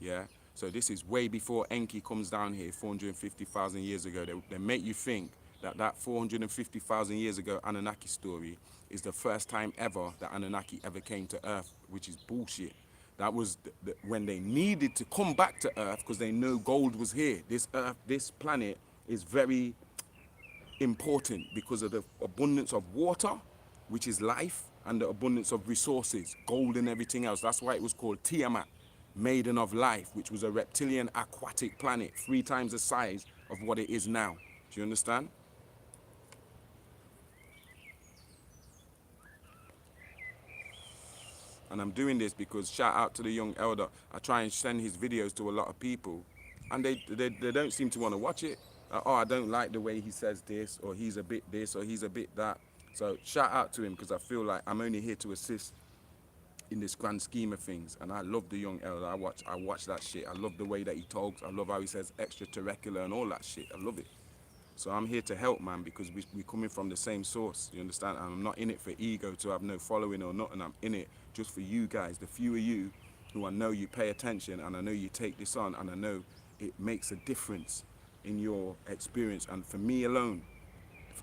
[SPEAKER 1] yeah? So this is way before Enki comes down here 450,000 years ago. They make you think that 450,000 years ago Anunnaki story is the first time ever that Anunnaki ever came to Earth, which is bullshit. That was when they needed to come back to Earth because they know gold was here. This Earth, this planet is very important because of the abundance of water, which is life, and the abundance of resources, gold and everything else. That's why it was called Tiamat, maiden of life, which was a reptilian aquatic planet, 3 times the size of what it is now. Do you understand? And I'm doing this because shout out to the Young Elder. I try and send his videos to a lot of people and they don't seem to want to watch it. Oh, I don't like the way he says this, or he's a bit this, or he's a bit that. So shout out to him because I feel like I'm only here to assist in this grand scheme of things. And I love the Young Elder. I watch that shit. I love the way that he talks. I love how he says extraterrestrial and all that shit. I love it. So I'm here to help, man, because we're coming from the same source, you understand? And I'm not in it for ego, to have no following or not, and I'm in it just for you guys, the few of you who I know you pay attention, and I know you take this on, and I know it makes a difference in your experience. And for me alone,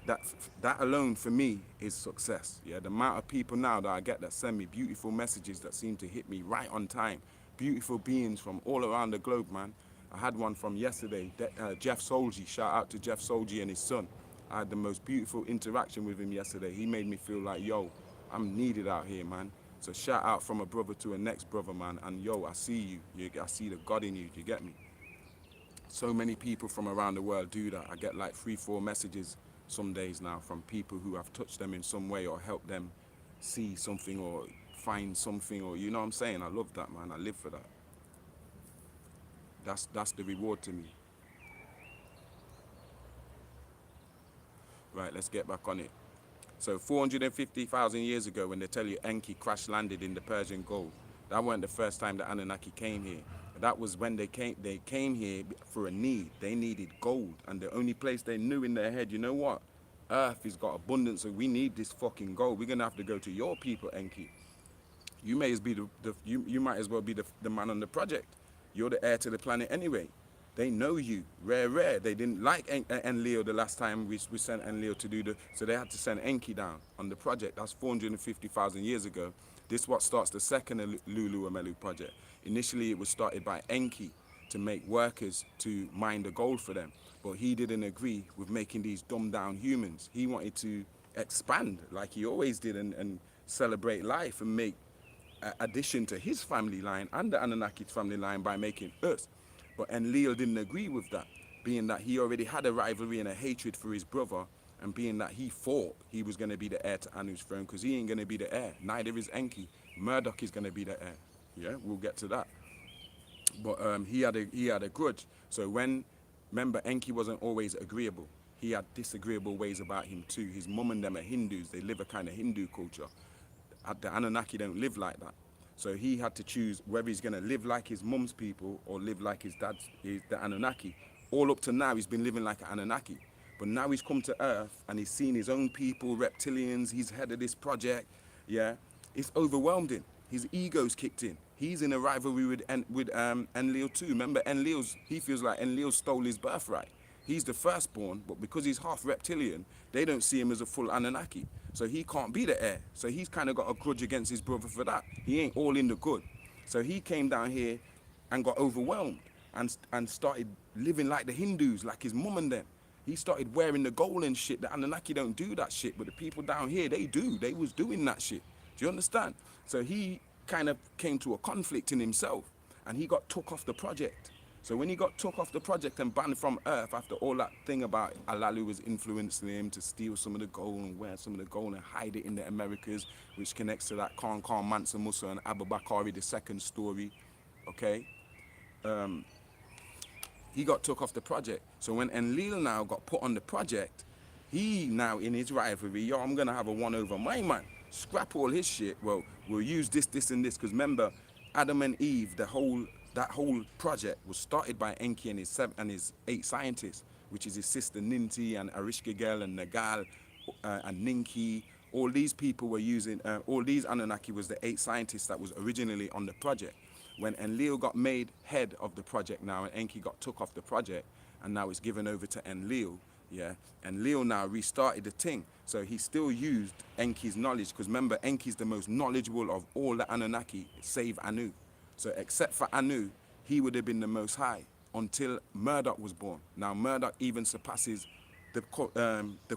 [SPEAKER 1] that alone for me is success. Yeah, the amount of people now that I get that send me beautiful messages that seem to hit me right on time, beautiful beings from all around the globe, man. I had one from yesterday, Jeff Solji. Shout out to Jeff Solji and his son. I had the most beautiful interaction with him yesterday. He made me feel like, yo, I'm needed out here, man. So shout out from a brother to a next brother, man. And yo, I see you. I see the God in you. You get me? So many people from around the world do that. I get like 3-4 messages some days now from people who have touched them in some way or helped them see something or find something, or you know what I'm saying? I love that, man. I live for that. That's the reward to me. Right, let's get back on it. So 450,000 years ago, when they tell you Enki crash landed in the Persian Gulf, that weren't the first time the Anunnaki came here. That was when they came here for a need. They needed gold, and the only place they knew in their head, you know what? Earth has got abundance, so we need this fucking gold. We're gonna have to go to your people, Enki. You may as be you might as well be the man on the project. You're the heir to the planet anyway. They know you. Rare. They didn't like Enlil the last time we sent Enlil to do so they had to send Enki down on the project. That's 450,000 years ago. This is what starts the second Lulu Amelu project. Initially, it was started by Enki to make workers to mine the gold for them. But he didn't agree with making these dumbed down humans. He wanted to expand like he always did and celebrate life and make addition to his family line and the Anunnaki's family line by making us. But Enlil didn't agree with that, being that he already had a rivalry and a hatred for his brother, and being that he thought he was going to be the heir to Anu's throne, because he ain't going to be the heir. Neither is Enki. Murdoch is going to be the heir. Yeah, we'll get to that. But he had a grudge. So remember, Enki wasn't always agreeable. He had disagreeable ways about him too. His mum and them are Hindus. They live a kind of Hindu culture. The Anunnaki don't live like that. So he had to choose whether he's going to live like his mum's people or live like his dad's, the Anunnaki. All up to now, he's been living like an Anunnaki. But now he's come to Earth and he's seen his own people, reptilians, he's head of this project, yeah? It's overwhelmed him. His ego's kicked in. He's in a rivalry with Enlil too. Remember, he feels like Enlil stole his birthright. He's the firstborn, but because he's half reptilian, they don't see him as a full Anunnaki. So he can't be the heir. So he's kind of got a grudge against his brother for that. He ain't all in the good. So he came down here and got overwhelmed and started living like the Hindus, like his mum and them. He started wearing the gold and shit. The Anunnaki don't do that shit, but the people down here, they do. They was doing that shit. Do you understand? So he kind of came to a conflict in himself, and he got took off the project. So when he got took off the project and banned from Earth after all that thing about Alalu was influencing him to steal some of the gold and wear some of the gold and hide it in the Americas, which connects to that Khan Mansa Musa and Abu Bakari, the second story, okay? He got took off the project. So when Enlil now got put on the project, he now in his rivalry, yo, I'm gonna have a one over my man. Scrap all his shit. Well, we'll use this and this, because remember, Adam and Eve, that whole project was started by Enki and his 8 scientists, which is his sister Ninti and Arishkigel and Nagal and Ninki. All these people were using, all these Anunnaki was the 8 scientists that was originally on the project. When Enlil got made head of the project now, and Enki got took off the project, and now it's given over to Enlil, yeah, Enlil now restarted the thing. So he still used Enki's knowledge, because remember, Enki's the most knowledgeable of all the Anunnaki, save Anu. So except for Anu, he would have been the most high until Murdoch was born. Now Murdoch even surpasses the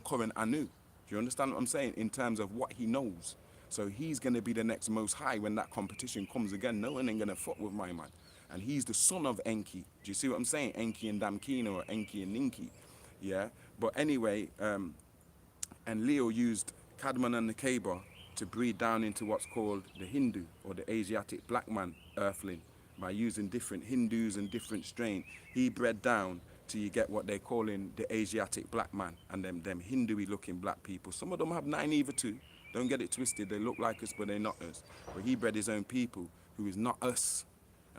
[SPEAKER 1] current Anu. Do you understand what I'm saying? In terms of what he knows. So he's going to be the next most high when that competition comes again. No one ain't going to fuck with my man. And he's the son of Enki. Do you see what I'm saying? Enki and Damkina, or Enki and Ninki. Yeah? But anyway, and Leo used Cadman and Nekeba to breed down into what's called the Hindu, or the Asiatic black man earthling, by using different Hindus and different strain. He bred down till you get what they're calling the Asiatic black man, and them Hindu-y looking black people. Some of them have 9 Eva too. Don't get it twisted. They look like us, but they're not us. But he bred his own people who is not us.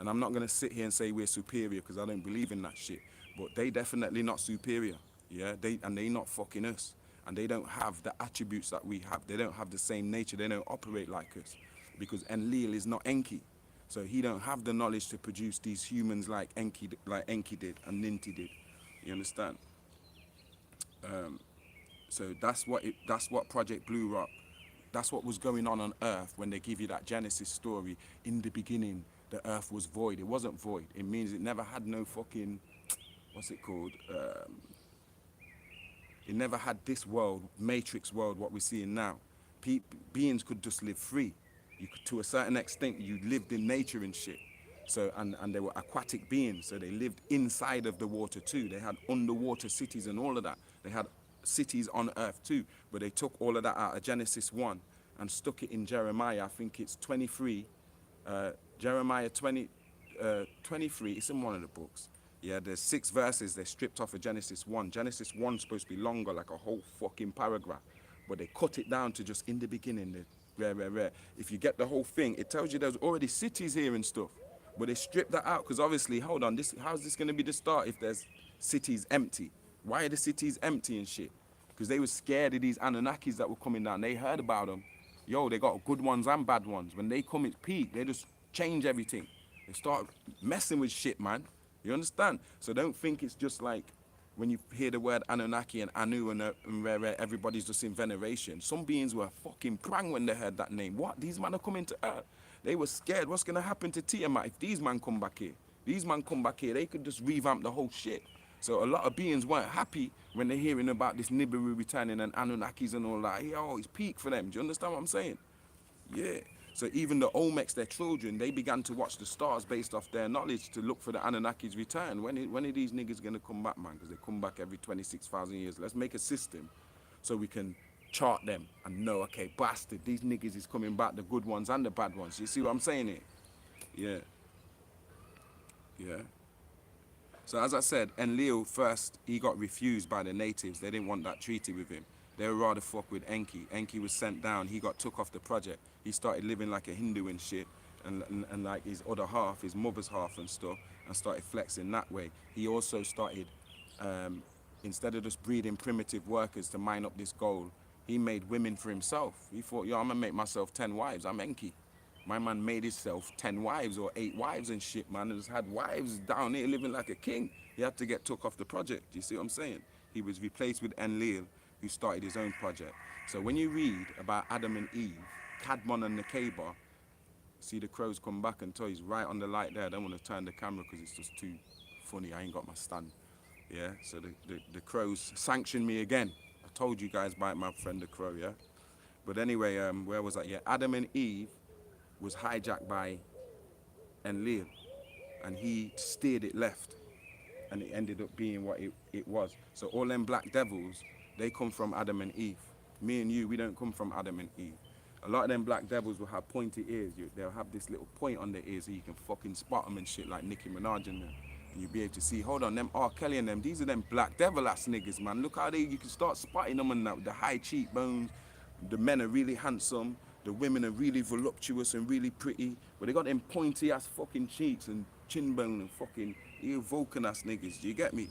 [SPEAKER 1] And I'm not going to sit here and say we're superior, because I don't believe in that shit. But they definitely not superior. Yeah, they not fucking us. And they don't have the attributes that we have. They don't have the same nature. They don't operate like us. Because Enlil is not Enki. So he don't have the knowledge to produce these humans like Enki did and Ninti did. You understand? So that's what Project Blue Rock, that's what was going on Earth when they give you that Genesis story. In the beginning, the Earth was void. It wasn't void. It means it never had no fucking, what's it called? It never had this world, matrix world, what we're seeing now. Beings could just live free. You could, to a certain extent, you lived in nature and shit. So, and they were aquatic beings, so they lived inside of the water too. They had underwater cities and all of that. They had cities on Earth too, but they took all of that out of Genesis 1 and stuck it in Jeremiah. I think it's 23, Jeremiah 23, it's in one of the books. Yeah, there's 6 verses they stripped off of Genesis 1. Genesis 1's supposed to be longer, like a whole fucking paragraph. But they cut it down to just in the beginning, the rare. If you get the whole thing, it tells you there's already cities here and stuff. But they stripped that out because obviously, hold on, how's this going to be the start if there's cities empty? Why are the cities empty and shit? Because they were scared of these Anunnakis that were coming down. They heard about them. Yo, they got good ones and bad ones. When they come, it's peak. They just change everything. They start messing with shit, man. You understand? So don't think it's just like when you hear the word Anunnaki and Anu and where everybody's just in veneration. Some beings were fucking prang when they heard that name. What? These men are coming to Earth. They were scared. What's going to happen to Tiamat if these men come back here? These men come back here, they could just revamp the whole shit. So a lot of beings weren't happy when they're hearing about this Nibiru returning and Anunnakis and all that. Yo, it's peak for them. Do you understand what I'm saying? Yeah. So even the Olmecs, their children, they began to watch the stars based off their knowledge to look for the Anunnakis' return. When are these niggas going to come back, man? Because they come back every 26,000 years. Let's make a system so we can chart them and know, okay, bastard, these niggas is coming back, the good ones and the bad ones. You see what I'm saying here? Yeah. Yeah. So as I said, Enlil first, he got refused by the natives. They didn't want that treaty with him. They would rather fuck with Enki. Enki was sent down. He got took off the project. He started living like a Hindu and shit. And like his other half, his mother's half and stuff, and started flexing that way. He also started, instead of just breeding primitive workers to mine up this gold, he made women for himself. He thought, yo, I'm gonna make myself 10 wives. I'm Enki. My man made himself 10 wives or 8 wives and shit, man. And just had wives down here living like a king. He had to get took off the project. You see what I'm saying? He was replaced with Enlil, who started his own project. So when you read about Adam and Eve, Cadmon and Nekeba, see the crows come back and toys right on the light there. I don't want to turn the camera because it's just too funny. I ain't got my stand. Yeah, so the crows sanctioned me again. I told you guys about my friend the crow, yeah? But anyway, where was I? Yeah, Adam and Eve was hijacked by Enlil, and he steered it left, and it ended up being what it was. So all them black devils, they come from Adam and Eve. Me and you, we don't come from Adam and Eve. A lot of them black devils will have pointy ears. They'll have this little point on their ears so you can fucking spot them and shit like Nicki Minaj and them. And you'll be able to see, hold on, them R. Kelly and them, these are them black devil ass niggas, man. Look how you can start spotting them and that with the high cheekbones. The men are really handsome. The women are really voluptuous and really pretty. But they got them pointy ass fucking cheeks and chin bone and fucking Vulcan ass niggas. Do you get me?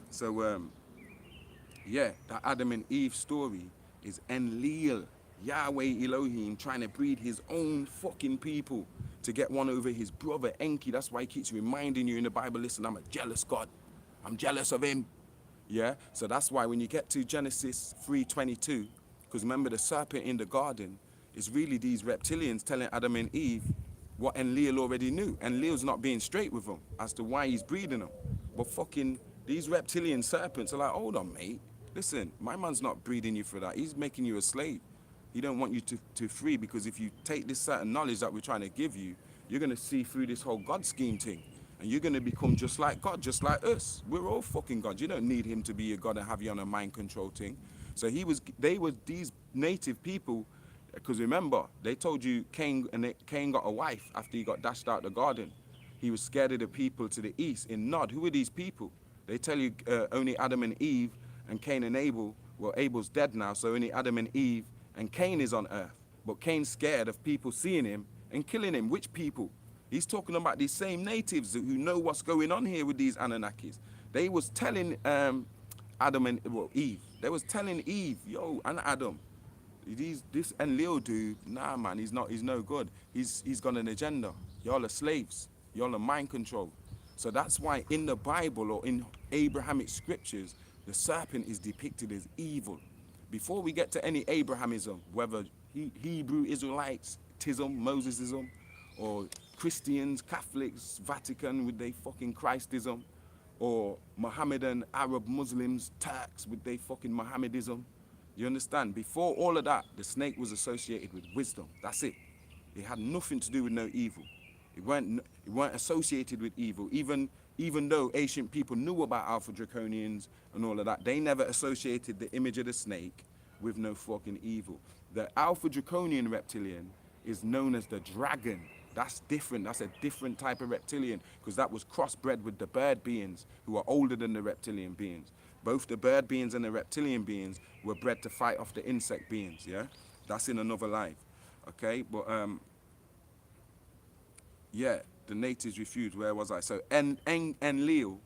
[SPEAKER 1] So, yeah, that Adam and Eve story is Enlil, Yahweh Elohim, trying to breed his own fucking people to get one over his brother Enki. That's why he keeps reminding you in the Bible, listen, I'm a jealous God. I'm jealous of him. Yeah, so that's why when you get to Genesis 3:22, because remember the serpent in the garden is really these reptilians telling Adam and Eve what Enlil already knew. Enlil's not being straight with them as to why he's breeding them. But fucking these reptilian serpents are like, hold on, mate. Listen, my man's not breeding you for that. He's making you a slave. He don't want you to free, because if you take this certain knowledge that we're trying to give you, you're going to see through this whole God scheme thing. And you're going to become just like God, just like us. We're all fucking God. You don't need him to be your God and have you on a mind control thing. So they were these native people, because remember, they told you Cain got a wife after he got dashed out the garden. He was scared of the people to the east in Nod. Who are these people? They tell you only Adam and Eve and Cain and Abel. Well, Abel's dead now, so only Adam and Eve and Cain is on earth. But Cain's scared of people seeing him and killing him. Which people? He's talking about these same natives who know what's going on here with these Anunnakis. They was telling Eve. They was telling Eve, yo, and Adam, this Enlil dude, nah, man, he's no good. He's got an agenda. Y'all are slaves. Y'all are mind control. So that's why in the Bible or in Abrahamic scriptures, the serpent is depicted as evil. Before we get to any Abrahamism, whether Hebrew Israelites, Tism, Mosesism, or Christians, Catholics, Vatican with their fucking Christism, or Mohammedan, Arab, Muslims, Turks with their fucking Mohammedism. You understand? Before all of that, the snake was associated with wisdom. That's it. It had nothing to do with no evil. It weren't associated with evil. Even though ancient people knew about Alpha Draconians and all of that, they never associated the image of the snake with no fucking evil. The Alpha Draconian reptilian is known as the dragon. That's different. That's a different type of reptilian because that was crossbred with the bird beings who are older than the reptilian beings. Both the bird beings and the reptilian beings were bred to fight off the insect beings, yeah? That's in another life, okay? But, yeah, the natives refused. Where was I? So, Leo,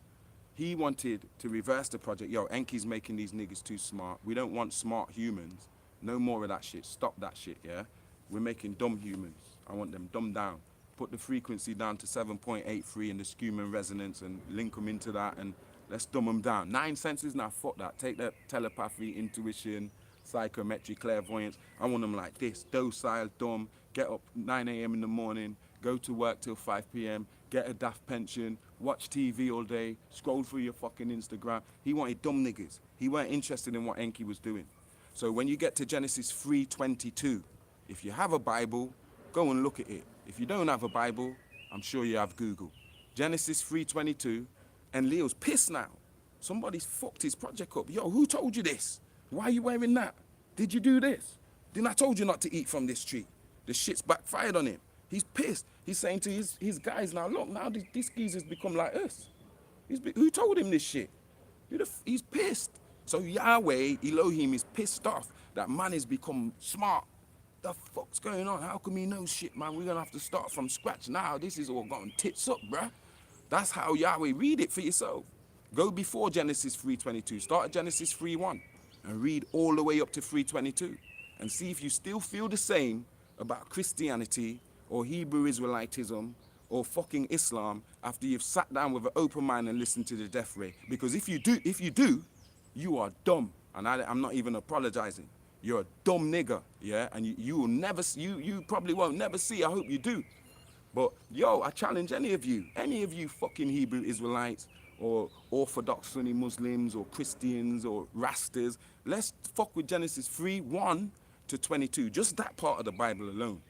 [SPEAKER 1] he wanted to reverse the project. Yo, Enki's making these niggas too smart. We don't want smart humans. No more of that shit. Stop that shit, yeah? We're making dumb humans. I want them dumbed down. Put the frequency down to 7.83 in the Schumann resonance and link them into that and let's dumb them down. 9 senses, now fuck that. Take that telepathy, intuition, psychometry, clairvoyance. I want them like this, docile, dumb, get up 9 a.m. in the morning, go to work till 5 p.m., get a daft pension, watch TV all day, scroll through your fucking Instagram. He wanted dumb niggas. He weren't interested in what Enki was doing. So when you get to Genesis 3:22, if you have a Bible, go and look at it. If you don't have a Bible, I'm sure you have Google. Genesis 3:22, and Leo's pissed now. Somebody's fucked his project up. Yo, who told you this? Why are you wearing that? Did you do this? Didn't I told you not to eat from this tree? The shit's backfired on him. He's pissed. He's saying to his guys now, look, now this geezer's become like us. Who told him this shit? He's pissed. So Yahweh, Elohim, is pissed off that man has become smart. The fuck's going on? How come he knows shit, man? We're gonna have to start from scratch now. This is all gone tits up, bruh. That's how Yahweh, read it for yourself. Go before Genesis 3:22. Start at Genesis 3:1 and read all the way up to 3:22 and see if you still feel the same about Christianity or Hebrew Israelitism or fucking Islam after you've sat down with an open mind and listened to the death ray. Because if you do, you are dumb. And I'm not even apologizing. You're a dumb nigger, yeah? And you will never, you probably won't never see, I hope you do. But yo, I challenge any of you fucking Hebrew Israelites or Orthodox Sunni Muslims or Christians or Rastas, let's fuck with Genesis 3:1 to 22, just that part of the Bible alone,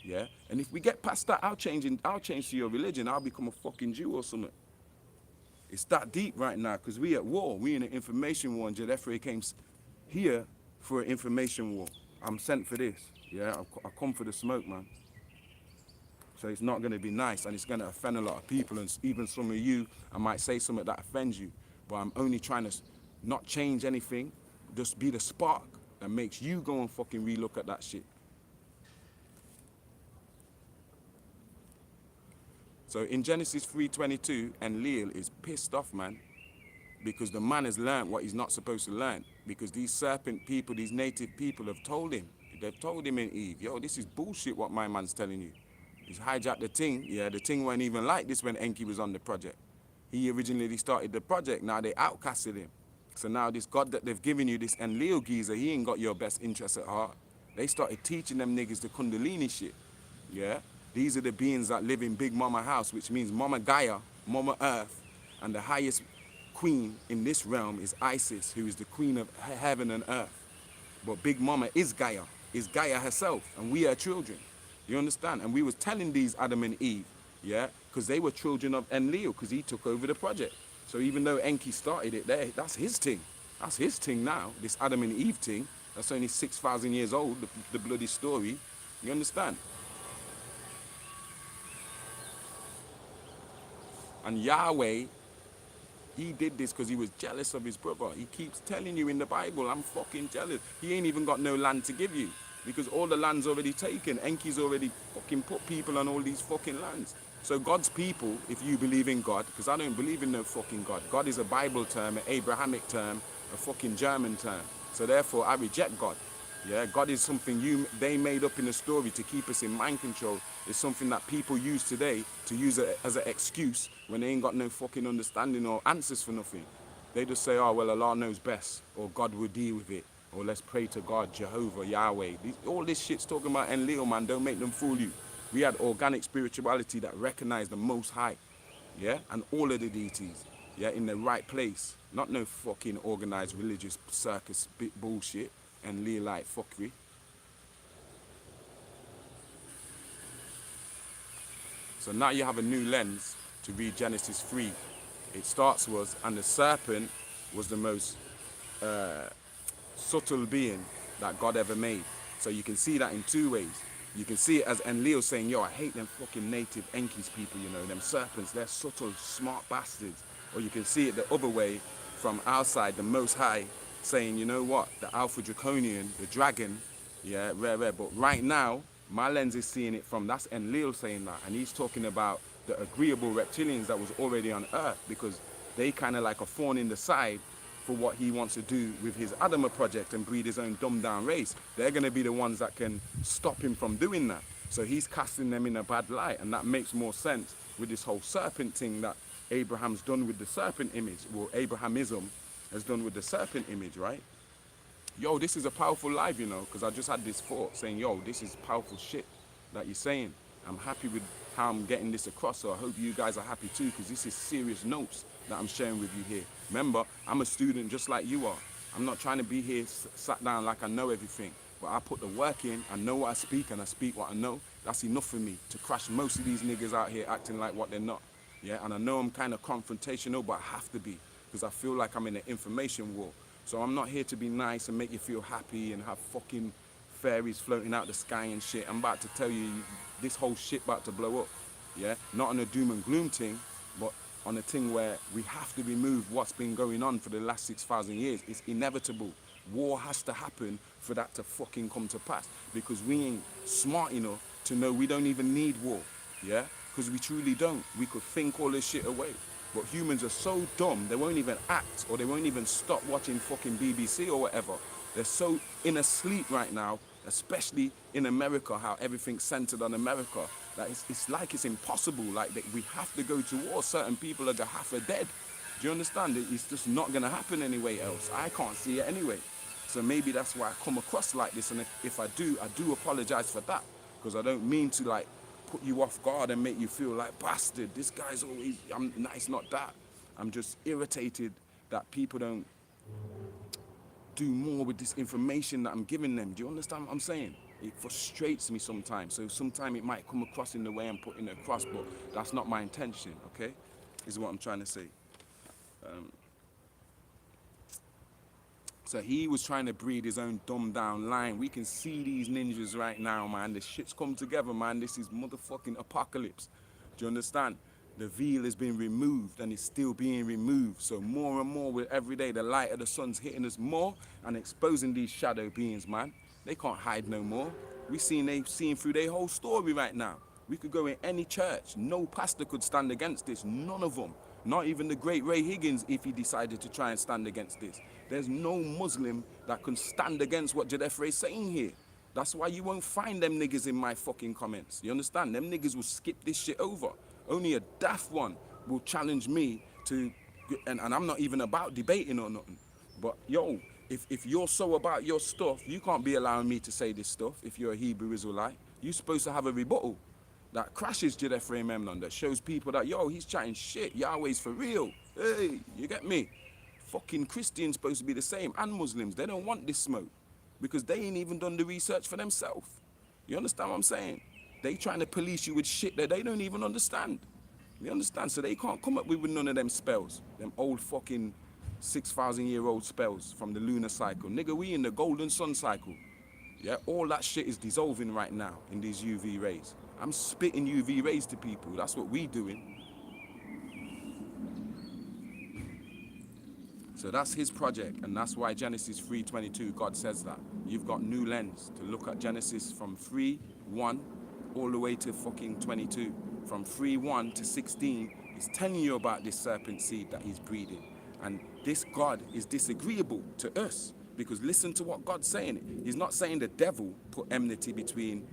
[SPEAKER 1] yeah? And if we get past that, I'll change to your religion, I'll become a fucking Jew or something. It's that deep right now, because we at war, we in an information war, and Jedefre came here for an information war. I'm sent for this, yeah? I come for the smoke, man. So it's not going to be nice, and it's going to offend a lot of people, and even some of you, I might say something that offends you, but I'm only trying to not change anything, just be the spark that makes you go and fucking relook at that shit. So in Genesis 3:22, Enlil is pissed off, man, because the man has learned what he's not supposed to learn, because these serpent people, these native people have told him, they've told him in Eve, yo, this is bullshit what my man's telling you. He's hijacked the thing, yeah, the thing wasn't even like this when Enki was on the project. He originally started the project, now they outcasted him. So now this God that they've given you, this Enlil geezer, he ain't got your best interests at heart. They started teaching them niggas the Kundalini shit, yeah? These are the beings that live in Big Mama house, which means Mama Gaia, Mama Earth, and the highest queen in this realm is Isis, who is the queen of heaven and earth. But Big Mama is Gaia herself, and we are children. You understand? And we was telling these Adam and Eve, yeah, because they were children of Enlil, because he took over the project. So even though Enki started it there, that's his thing. That's his thing now, this Adam and Eve thing. That's only 6,000 years old, the bloody story. You understand? And Yahweh, he did this because he was jealous of his brother. He keeps telling you in the Bible, I'm fucking jealous. He ain't even got no land to give you, because all the land's already taken. Enki's already fucking put people on all these fucking lands. So God's people, if you believe in God, because I don't believe in no fucking God. God is a Bible term, an Abrahamic term, a fucking German term. So therefore I reject God. Yeah, God is something they made up in the story to keep us in mind control. It's something that people use today to use it as an excuse when they ain't got no fucking understanding or answers for nothing. They just say, oh, well, Allah knows best, or God will deal with it, or let's pray to God, Jehovah, Yahweh. All this shit's talking about Enlil, man. Don't make them fool you. We had organic spirituality that recognized the Most High, yeah, and all of the deities, yeah, in the right place. Not no fucking organized religious circus bullshit and Leolite fuckery. So now you have a new lens to read Genesis 3. It starts was, and the serpent was the most subtle being that God ever made. So you can see that in two ways. You can see it as Enlil saying, yo, I hate them fucking native Enki's people, you know, them serpents, they're subtle, smart bastards. Or you can see it the other way from outside, the Most High saying, you know what, the Alpha Draconian, the dragon, yeah, rare. But right now, my lens is seeing it from, that's Enlil saying that. And he's talking about the agreeable reptilians that was already on Earth, because they kind of like a thorn in the side for what he wants to do with his Adama project and breed his own dumbed down race. They're going to be the ones that can stop him from doing that. So he's casting them in a bad light, and that makes more sense with this whole serpent thing that Abraham's done with the serpent image. Well, Abrahamism has done with the serpent image, right? Yo, this is a powerful live, you know, because I just had this thought saying, yo, this is powerful shit that you're saying. I'm happy with how I'm getting this across, so I hope you guys are happy too, because this is serious notes that I'm sharing with you here. Remember, I'm a student just like you are. I'm not trying to be here sat down like I know everything, but I put the work in, I know what I speak, and I speak what I know. That's enough for me to crush most of these niggas out here acting like what they're not. Yeah, and I know I'm kind of confrontational, but I have to be, because I feel like I'm in an information war. So I'm not here to be nice and make you feel happy and have fucking fairies floating out the sky and shit. I'm about to tell you, this whole shit about to blow up. Yeah, not on a doom and gloom thing, but on a thing where we have to remove what's been going on for the last 6,000 years. It's inevitable. War has to happen for that to fucking come to pass, because we ain't smart enough to know we don't even need war. Yeah, because we truly don't. We could think all this shit away. But humans are so dumb, they won't even act, or they won't even stop watching fucking BBC or whatever. They're so in a sleep right now, especially in America, how everything's centered on America. That it's like it's impossible. Like we have to go to war. Certain people are just half a dead. Do you understand? It's just not going to happen anyway else. I can't see it anyway. So maybe that's why I come across like this. And if I do apologize for that. Because I don't mean to like put you off guard and make you feel like, bastard, this guy's always, it's not that. I'm just irritated that people don't do more with this information that I'm giving them. Do you understand what I'm saying? It frustrates me sometimes. So sometimes it might come across in the way I'm putting it across, but that's not my intention, okay? Is what I'm trying to say. So he was trying to breed his own dumbed down line. We can see these ninjas right now, man. The shit's come together, man. This is motherfucking apocalypse. Do you understand? The veil has been removed and it's still being removed. So more and more with every day, the light of the sun's hitting us more and exposing these shadow beings, man. They can't hide no more. They seeing through their whole story right now. We could go in any church. No pastor could stand against this. None of them. Not even the great Ray Higgins if he decided to try and stand against this. There's no Muslim that can stand against what Jedefre is saying here. That's why you won't find them niggas in my fucking comments. You understand? Them niggas will skip this shit over. Only a daft one will challenge me to, and I'm not even about debating or nothing. But yo, if you're so about your stuff, you can't be allowing me to say this stuff if you're a Hebrew Israelite. You're supposed to have a rebuttal that crashes Jedefre Memnon, that shows people that, yo, he's chatting shit, Yahweh's for real. Hey, you get me? Fucking Christians supposed to be the same, and Muslims. They don't want this smoke because they ain't even done the research for themselves. You understand what I'm saying? They trying to police you with shit that they don't even understand. You understand? So they can't come up with none of them spells. Them old fucking 6,000-year-old spells from the lunar cycle. Nigga, we in the golden sun cycle. Yeah, all that shit is dissolving right now in these UV rays. I'm spitting UV rays to people. That's what we doing. So that's his project, and that's why Genesis 3:22, God says that. You've got new lens to look at Genesis from 3:1 all the way to fucking 22. From 3:1 to 16, he's telling you about this serpent seed that he's breeding. And this God is disagreeable to us, because listen to what God's saying. He's not saying the devil put enmity between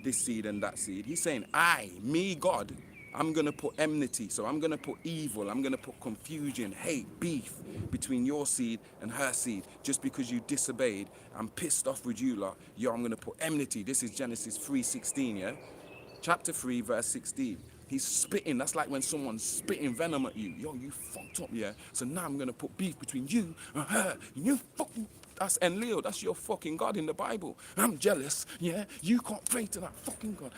[SPEAKER 1] this seed and that seed. He's saying, me, God, I'm going to put enmity. So I'm going to put evil. I'm going to put confusion, hate, beef between your seed and her seed. Just because you disobeyed, I'm pissed off with you lot. Yo, I'm going to put enmity. This is Genesis 3:16, yeah? Chapter 3, verse 16. He's spitting. That's like when someone's spitting venom at you. Yo, you fucked up, yeah? So now I'm going to put beef between you and her. You fucking... That's Enlil. That's your fucking God in the Bible. I'm jealous, yeah? You can't pray to that fucking God.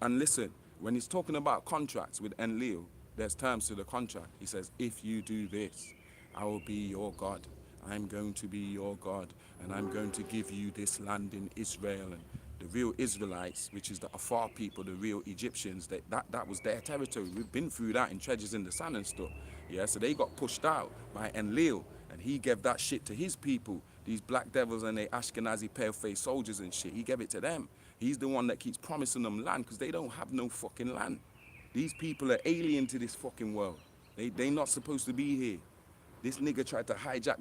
[SPEAKER 1] And listen, when he's talking about contracts with Enlil, there's terms to the contract. He says, if you do this, I will be your God. I'm going to be your God, and I'm going to give you this land in Israel. And The real Israelites, which is the Afar people, the real Egyptians, that was their territory. We've been through that in Treasures in the Sand and stuff. Yeah, so they got pushed out by Enlil, and he gave that shit to his people, these black devils and they Ashkenazi pale-faced soldiers and shit. He gave it to them. He's the one that keeps promising them land because they don't have no fucking land. These people are alien to this fucking world. They not supposed to be here. This nigga tried to hijack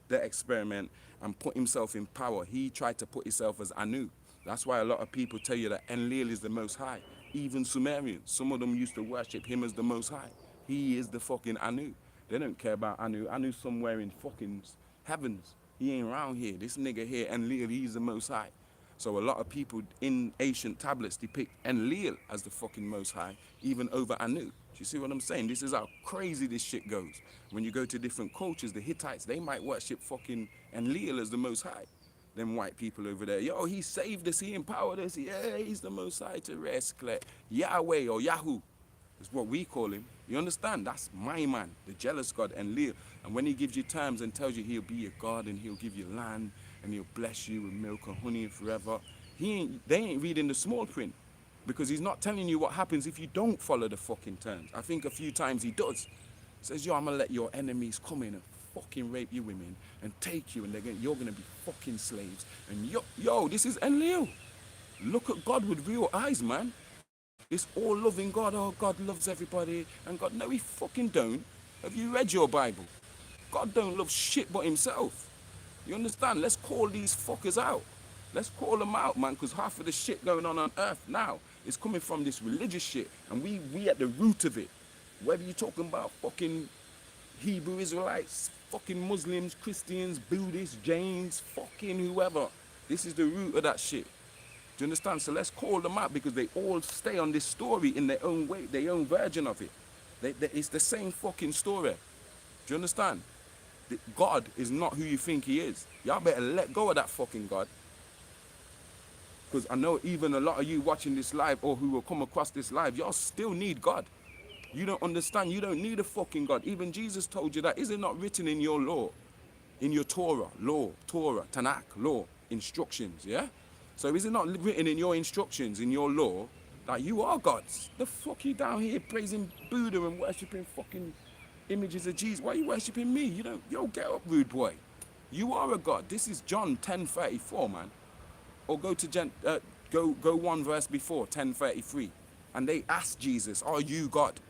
[SPEAKER 1] the experiment and put himself in power. He tried to put himself as Anu. That's why a lot of people tell you that Enlil is the Most High. Even Sumerians, some of them used to worship him as the Most High. He is the fucking Anu. They don't care about Anu. Anu's somewhere in fucking heavens. He ain't around here. This nigga here, Enlil, he's the Most High. So a lot of people in ancient tablets depict Enlil as the fucking Most High, even over Anu. Do you see what I'm saying? This is how crazy this shit goes. When you go to different cultures, the Hittites, they might worship fucking Enlil as the Most High. Them white people over there, yo, he saved us, he empowered us, yeah, he's the Most High to rescue. Yahweh or Yahoo is what we call him. You understand? That's my man, the jealous God, Enlil. And when he gives you terms and tells you he'll be your God and he'll give you land and he'll bless you with milk and honey forever, they ain't reading the small print. Because he's not telling you what happens if you don't follow the fucking terms. I think a few times he does. Says, yo, I'm gonna let your enemies come in and fucking rape you women and take you and you're gonna be fucking slaves. And yo, this is Enlil. Look at God with real eyes, man. This all-loving God, oh, God loves everybody. And God, no, he fucking don't. Have you read your Bible? God don't love shit but himself. You understand? Let's call these fuckers out. Let's call them out, man, because half of the shit going on earth now is coming from this religious shit. And we at the root of it. Whether you're talking about fucking Hebrew Israelites, fucking Muslims, Christians, Buddhists, Jains, fucking whoever. This is the root of that shit. Do you understand? So let's call them out because they all stay on this story in their own way, their own version of it. It's the same fucking story. Do you understand? God is not who you think he is. Y'all better let go of that fucking God. Because I know even a lot of you watching this live or who will come across this live, y'all still need God. You don't understand. You don't need a fucking God. Even Jesus told you that. Is it not written in your law? In your Torah, Tanakh, law, instructions, yeah? So is it not written in your instructions, in your law, that you are gods? The fuck you down here praising Buddha and worshipping fucking images of Jesus? Why are you worshipping me? You don't, yo, get up, rude boy. You are a God. This is John 10:34, man. Or go to go one verse before, 10:33. And they asked Jesus, are you God?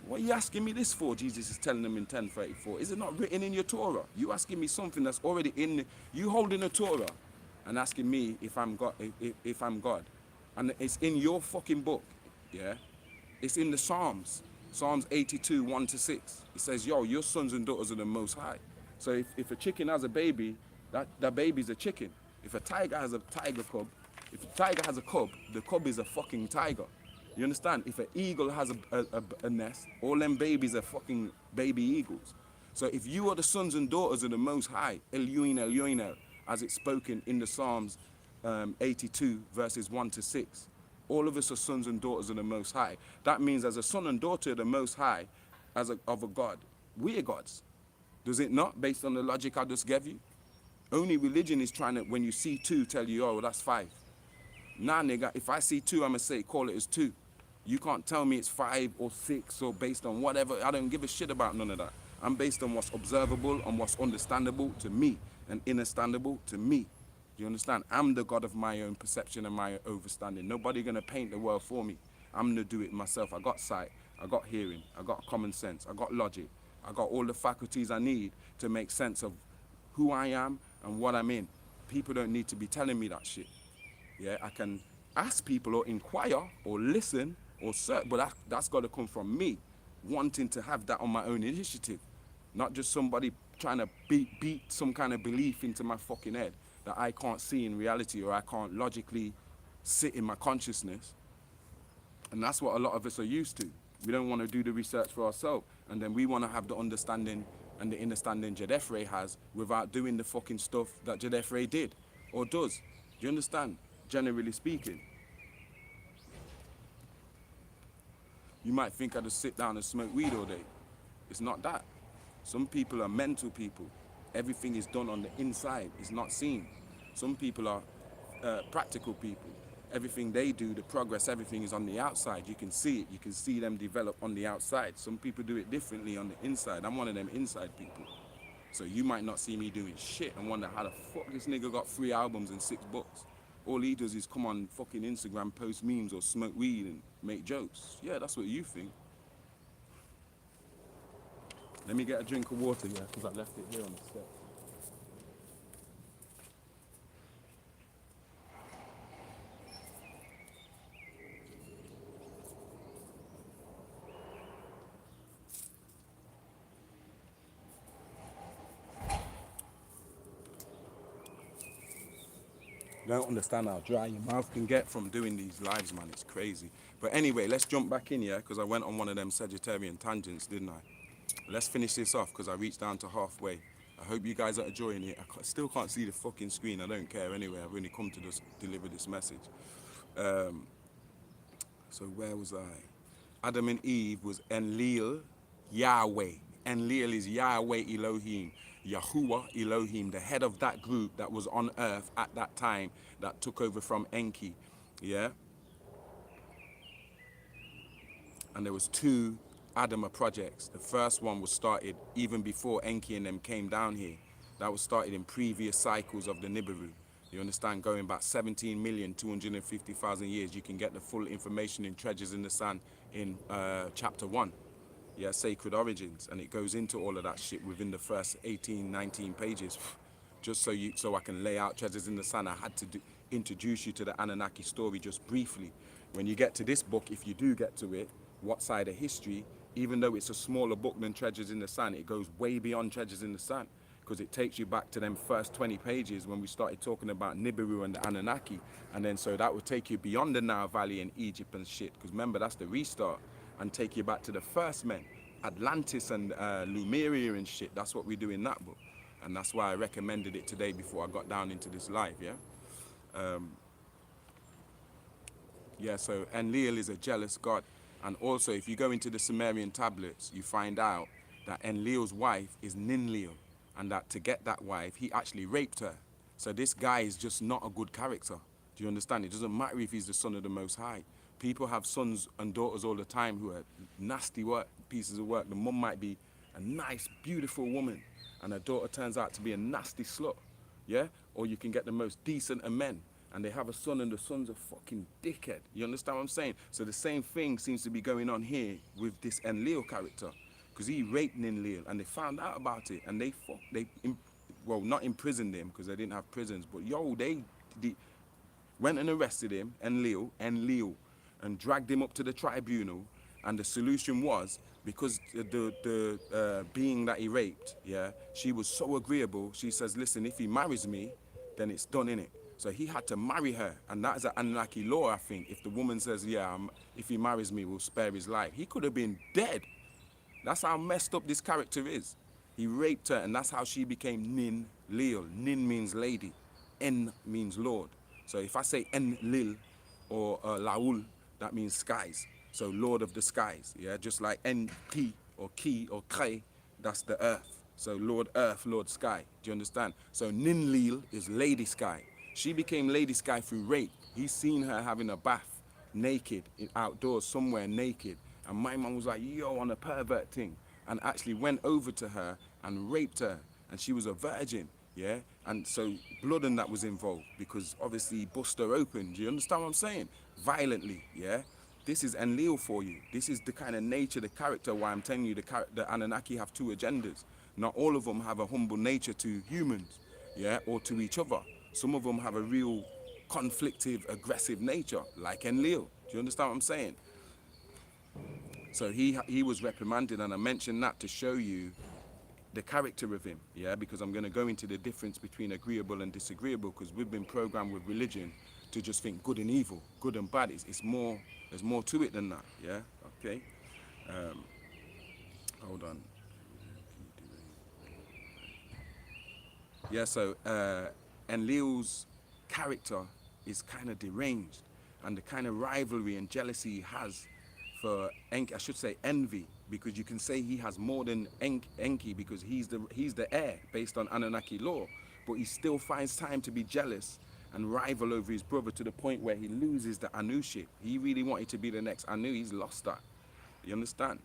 [SPEAKER 1] What are you asking me this for? Jesus is telling them in 10:34. Is it not written in your Torah? You asking me something that's already in, you holding a Torah and asking me if I'm God, if I'm God. And it's in your fucking book, yeah? It's in the Psalms. Psalms 82, 1-6. It says, yo, your sons and daughters are the Most High. So if a chicken has a baby, that baby's a chicken. If a tiger has a tiger cub, if a tiger has a cub, the cub is a fucking tiger. You understand? If an eagle has a nest, all them babies are fucking baby eagles. So if you are the sons and daughters of the Most High, El, as it's spoken in the Psalms 82, verses 1-6, all of us are sons and daughters of the Most High. That means as a son and daughter of the Most High, of a God, we are gods. Does it not, based on the logic I just gave you? Only religion is trying to, when you see two, tell you, oh, well, that's 5. Nah, nigga, if I see 2, I'm going to say, call it as 2. You can't tell me it's 5 or 6 or based on whatever. I don't give a shit about none of that. I'm based on what's observable and what's understandable to me and understandable to me. Do you understand? I'm the God of my own perception and my own understanding. Nobody going to paint the world for me. I'm going to do it myself. I got sight, I got hearing, I got common sense, I got logic. I got all the faculties I need to make sense of who I am and what I'm in. People don't need to be telling me that shit. Yeah, I can ask people or inquire or listen or search, but that's got to come from me wanting to have that on my own initiative, not just somebody trying to beat some kind of belief into my fucking head that I can't see in reality or I can't logically sit in my consciousness. And that's what a lot of us are used to. We don't want to do the research for ourselves, and then we want to have the understanding and the understanding Jedefre has without doing the fucking stuff that Jedefre did or does. Do you understand? Generally speaking. You might think I just sit down and smoke weed all day. It's not that. Some people are mental people. Everything is done on the inside. It's not seen. Some people are practical people. Everything they do, the progress, everything is on the outside. You can see it. You can see them develop on the outside. Some people do it differently on the inside. I'm one of them inside people. So you might not see me doing shit and wonder how the fuck this nigga got 3 albums and 6 books. All he does is come on fucking Instagram, post memes or smoke weed and make jokes. Yeah, that's what you think. Let me get a drink of water, yeah, because I left it here on the step. Don't understand how dry your mouth can get from doing these lives, man. It's crazy. But anyway, let's jump back in, yeah, because I went on one of them Sagittarian tangents, didn't I? Let's finish this off because I reached down to halfway. I hope you guys are enjoying it. Still can't see the fucking screen. I don't care anyway. I've only come to just deliver this message. So where was I? Adam and Eve was Enlil, Yahweh. Enlil is Yahweh Elohim. Yahuwah Elohim, the head of that group that was on earth at that time that took over from Enki. Yeah? And there was 2 Adama projects. The first one was started even before Enki and them came down here. That was started in previous cycles of the Nibiru. You understand? Going back 17,250,000 years. You can get the full information in Treasures in the Sand in chapter 1. Yeah, Sacred Origins. And it goes into all of that shit within the first 18, 19 pages. Just so I can lay out Treasures in the Sand, I had to introduce you to the Anunnaki story just briefly. When you get to this book, if you do get to it, What Side of History, even though it's a smaller book than Treasures in the Sand, it goes way beyond Treasures in the Sand because it takes you back to them first 20 pages when we started talking about Nibiru and the Anunnaki. And then so that would take you beyond the Nile Valley and Egypt and shit, because remember, that's the restart, and take you back to the first men, Atlantis and Lemuria and shit. That's what we do in that book. And that's why I recommended it today before I got down into this live, yeah? Yeah, so Enlil is a jealous god. And also, if you go into the Sumerian tablets, you find out that Enlil's wife is Ninlil, and that to get that wife, he actually raped her. So this guy is just not a good character. Do you understand? It doesn't matter if he's the son of the Most High. People have sons and daughters all the time who are nasty pieces of work. The mum might be a nice, beautiful woman, and her daughter turns out to be a nasty slut, yeah? Or you can get the most decent of men, and they have a son and the son's a fucking dickhead. You understand what I'm saying? So the same thing seems to be going on here with this Enlil character, because he raped Ninlil, and they found out about it, and well, not imprisoned him because they didn't have prisons, but yo, they went and arrested him, Enlil, and dragged him up to the tribunal. And the solution was, because the being that he raped, yeah, she was so agreeable, she says, listen, if he marries me, then it's done, innit? So he had to marry her, and that is an Anunnaki law, I think. If the woman says, yeah, if he marries me, we'll spare his life, he could have been dead. That's how messed up this character is. He raped her, and that's how she became Nin Lil. Nin means lady, En means Lord. So if I say En Lil or Laul, that means skies. So Lord of the skies, yeah? Just like En Ki or Ki or Kre, that's the earth. So Lord Earth, Lord Sky. Do you understand? So Nin Lil is Lady Sky. She became Lady Sky through rape. He's seen her having a bath, naked, outdoors, somewhere naked. And my mum was like, yo, on a pervert thing. And actually went over to her and raped her. And she was a virgin, yeah? And so blood and that was involved, because obviously he bust her open. Do you understand what I'm saying? Violently, yeah? This is Enlil for you. This is the kind of nature, the character, why I'm telling you the Anunnaki have 2 agendas. Not all of them have a humble nature to humans, yeah, or to each other. Some of them have a real conflictive, aggressive nature, like Enlil. Do you understand what I'm saying? So he was reprimanded, and I mentioned that to show you the character of him, yeah, because I'm going to go into the difference between agreeable and disagreeable, because we've been programmed with religion to just think good and evil, good and bad. It's more, there's more to it than that, yeah, okay? Hold on. Yeah, so Enlil's character is kind of deranged, and the kind of rivalry and jealousy he has for Enki, I should say envy, because you can say he has more than Enki, because he's the heir based on Anunnaki law, but he still finds time to be jealous and rival over his brother to the point where he loses the Anu ship. He really wanted to be the next Anu. He's lost that. You understand?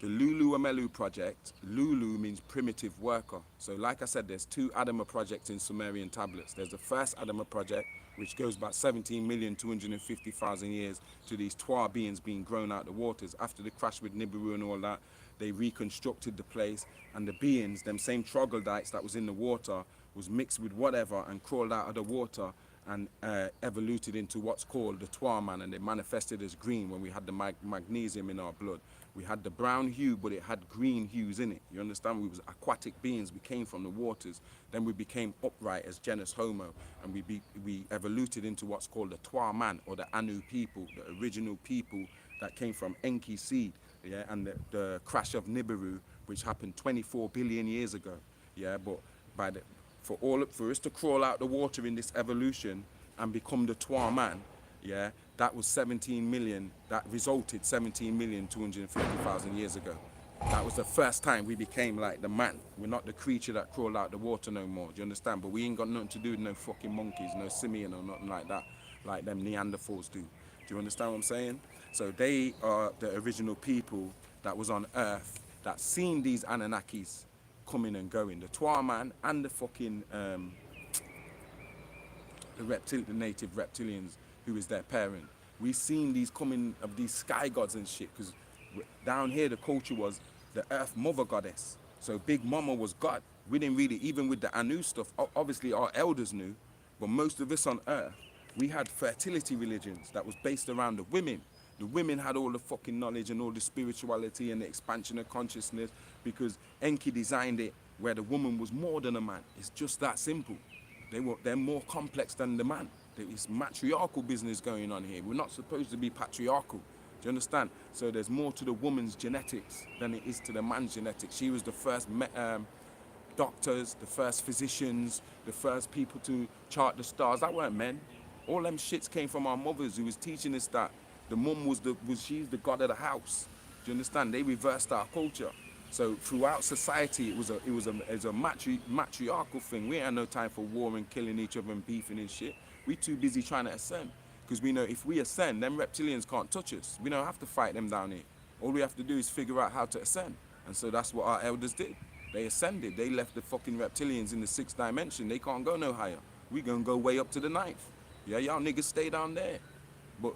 [SPEAKER 1] The Lulu Amelu project, Lulu means primitive worker. So like I said, there's two Adama projects in Sumerian tablets. There's the first Adama project, which goes back 17,250,000 years to these Twa beings being grown out the waters. After the crash with Nibiru and all that, they reconstructed the place, and the beings, them same troglodytes that was in the water, was mixed with whatever and crawled out of the water and evoluted into what's called the Twa man, and they manifested as green when we had the magnesium in our blood. We had the brown hue, but it had green hues in it. You understand? We was aquatic beings. We came from the waters. Then we became upright as genus Homo, and we evoluted into what's called the Twa man, or the Anu people, the original people that came from Enki seed, yeah, and the crash of Nibiru, which happened 24 billion years ago, yeah. But for us to crawl out the water in this evolution and become the Twa man, yeah, that was 17 million, that resulted 17,250,000 years ago. That was the first time we became like the man. We're not the creature that crawled out the water no more, do you understand? But we ain't got nothing to do with no fucking monkeys, no simian or nothing like that, like them Neanderthals do. Do you understand what I'm saying? So they are the original people that was on Earth that seen these Anunnakis coming and going. The Twa man and the fucking, the native reptilians, who is their parent. We seen these coming of these sky gods and shit, because down here the culture was the earth mother goddess. So Big Mama was God. We didn't really, even with the Anu stuff, obviously our elders knew, but most of us on earth, we had fertility religions that was based around the women. The women had all the fucking knowledge and all the spirituality and the expansion of consciousness, because Enki designed it where the woman was more than a man. It's just that simple. They're more complex than the man. It's matriarchal business going on here. We're not supposed to be patriarchal. Do you understand? So there's more to the woman's genetics than it is to the man's genetics. She was the first doctors, the first physicians, the first people to chart the stars. That weren't men. All them shits came from our mothers, who was teaching us that the mum she's the god of the house. Do you understand? They reversed our culture. So throughout society, it was a matriarchal thing. We had no time for war and killing each other and beefing and shit. We too busy trying to ascend, because we know if we ascend, them reptilians can't touch us. We don't have to fight them down here. All we have to do is figure out how to ascend. And so that's what our elders did. They ascended. They left the fucking reptilians in the 6th dimension. They can't go no higher. We gonna go way up to the 9th. Yeah, y'all niggas stay down there. But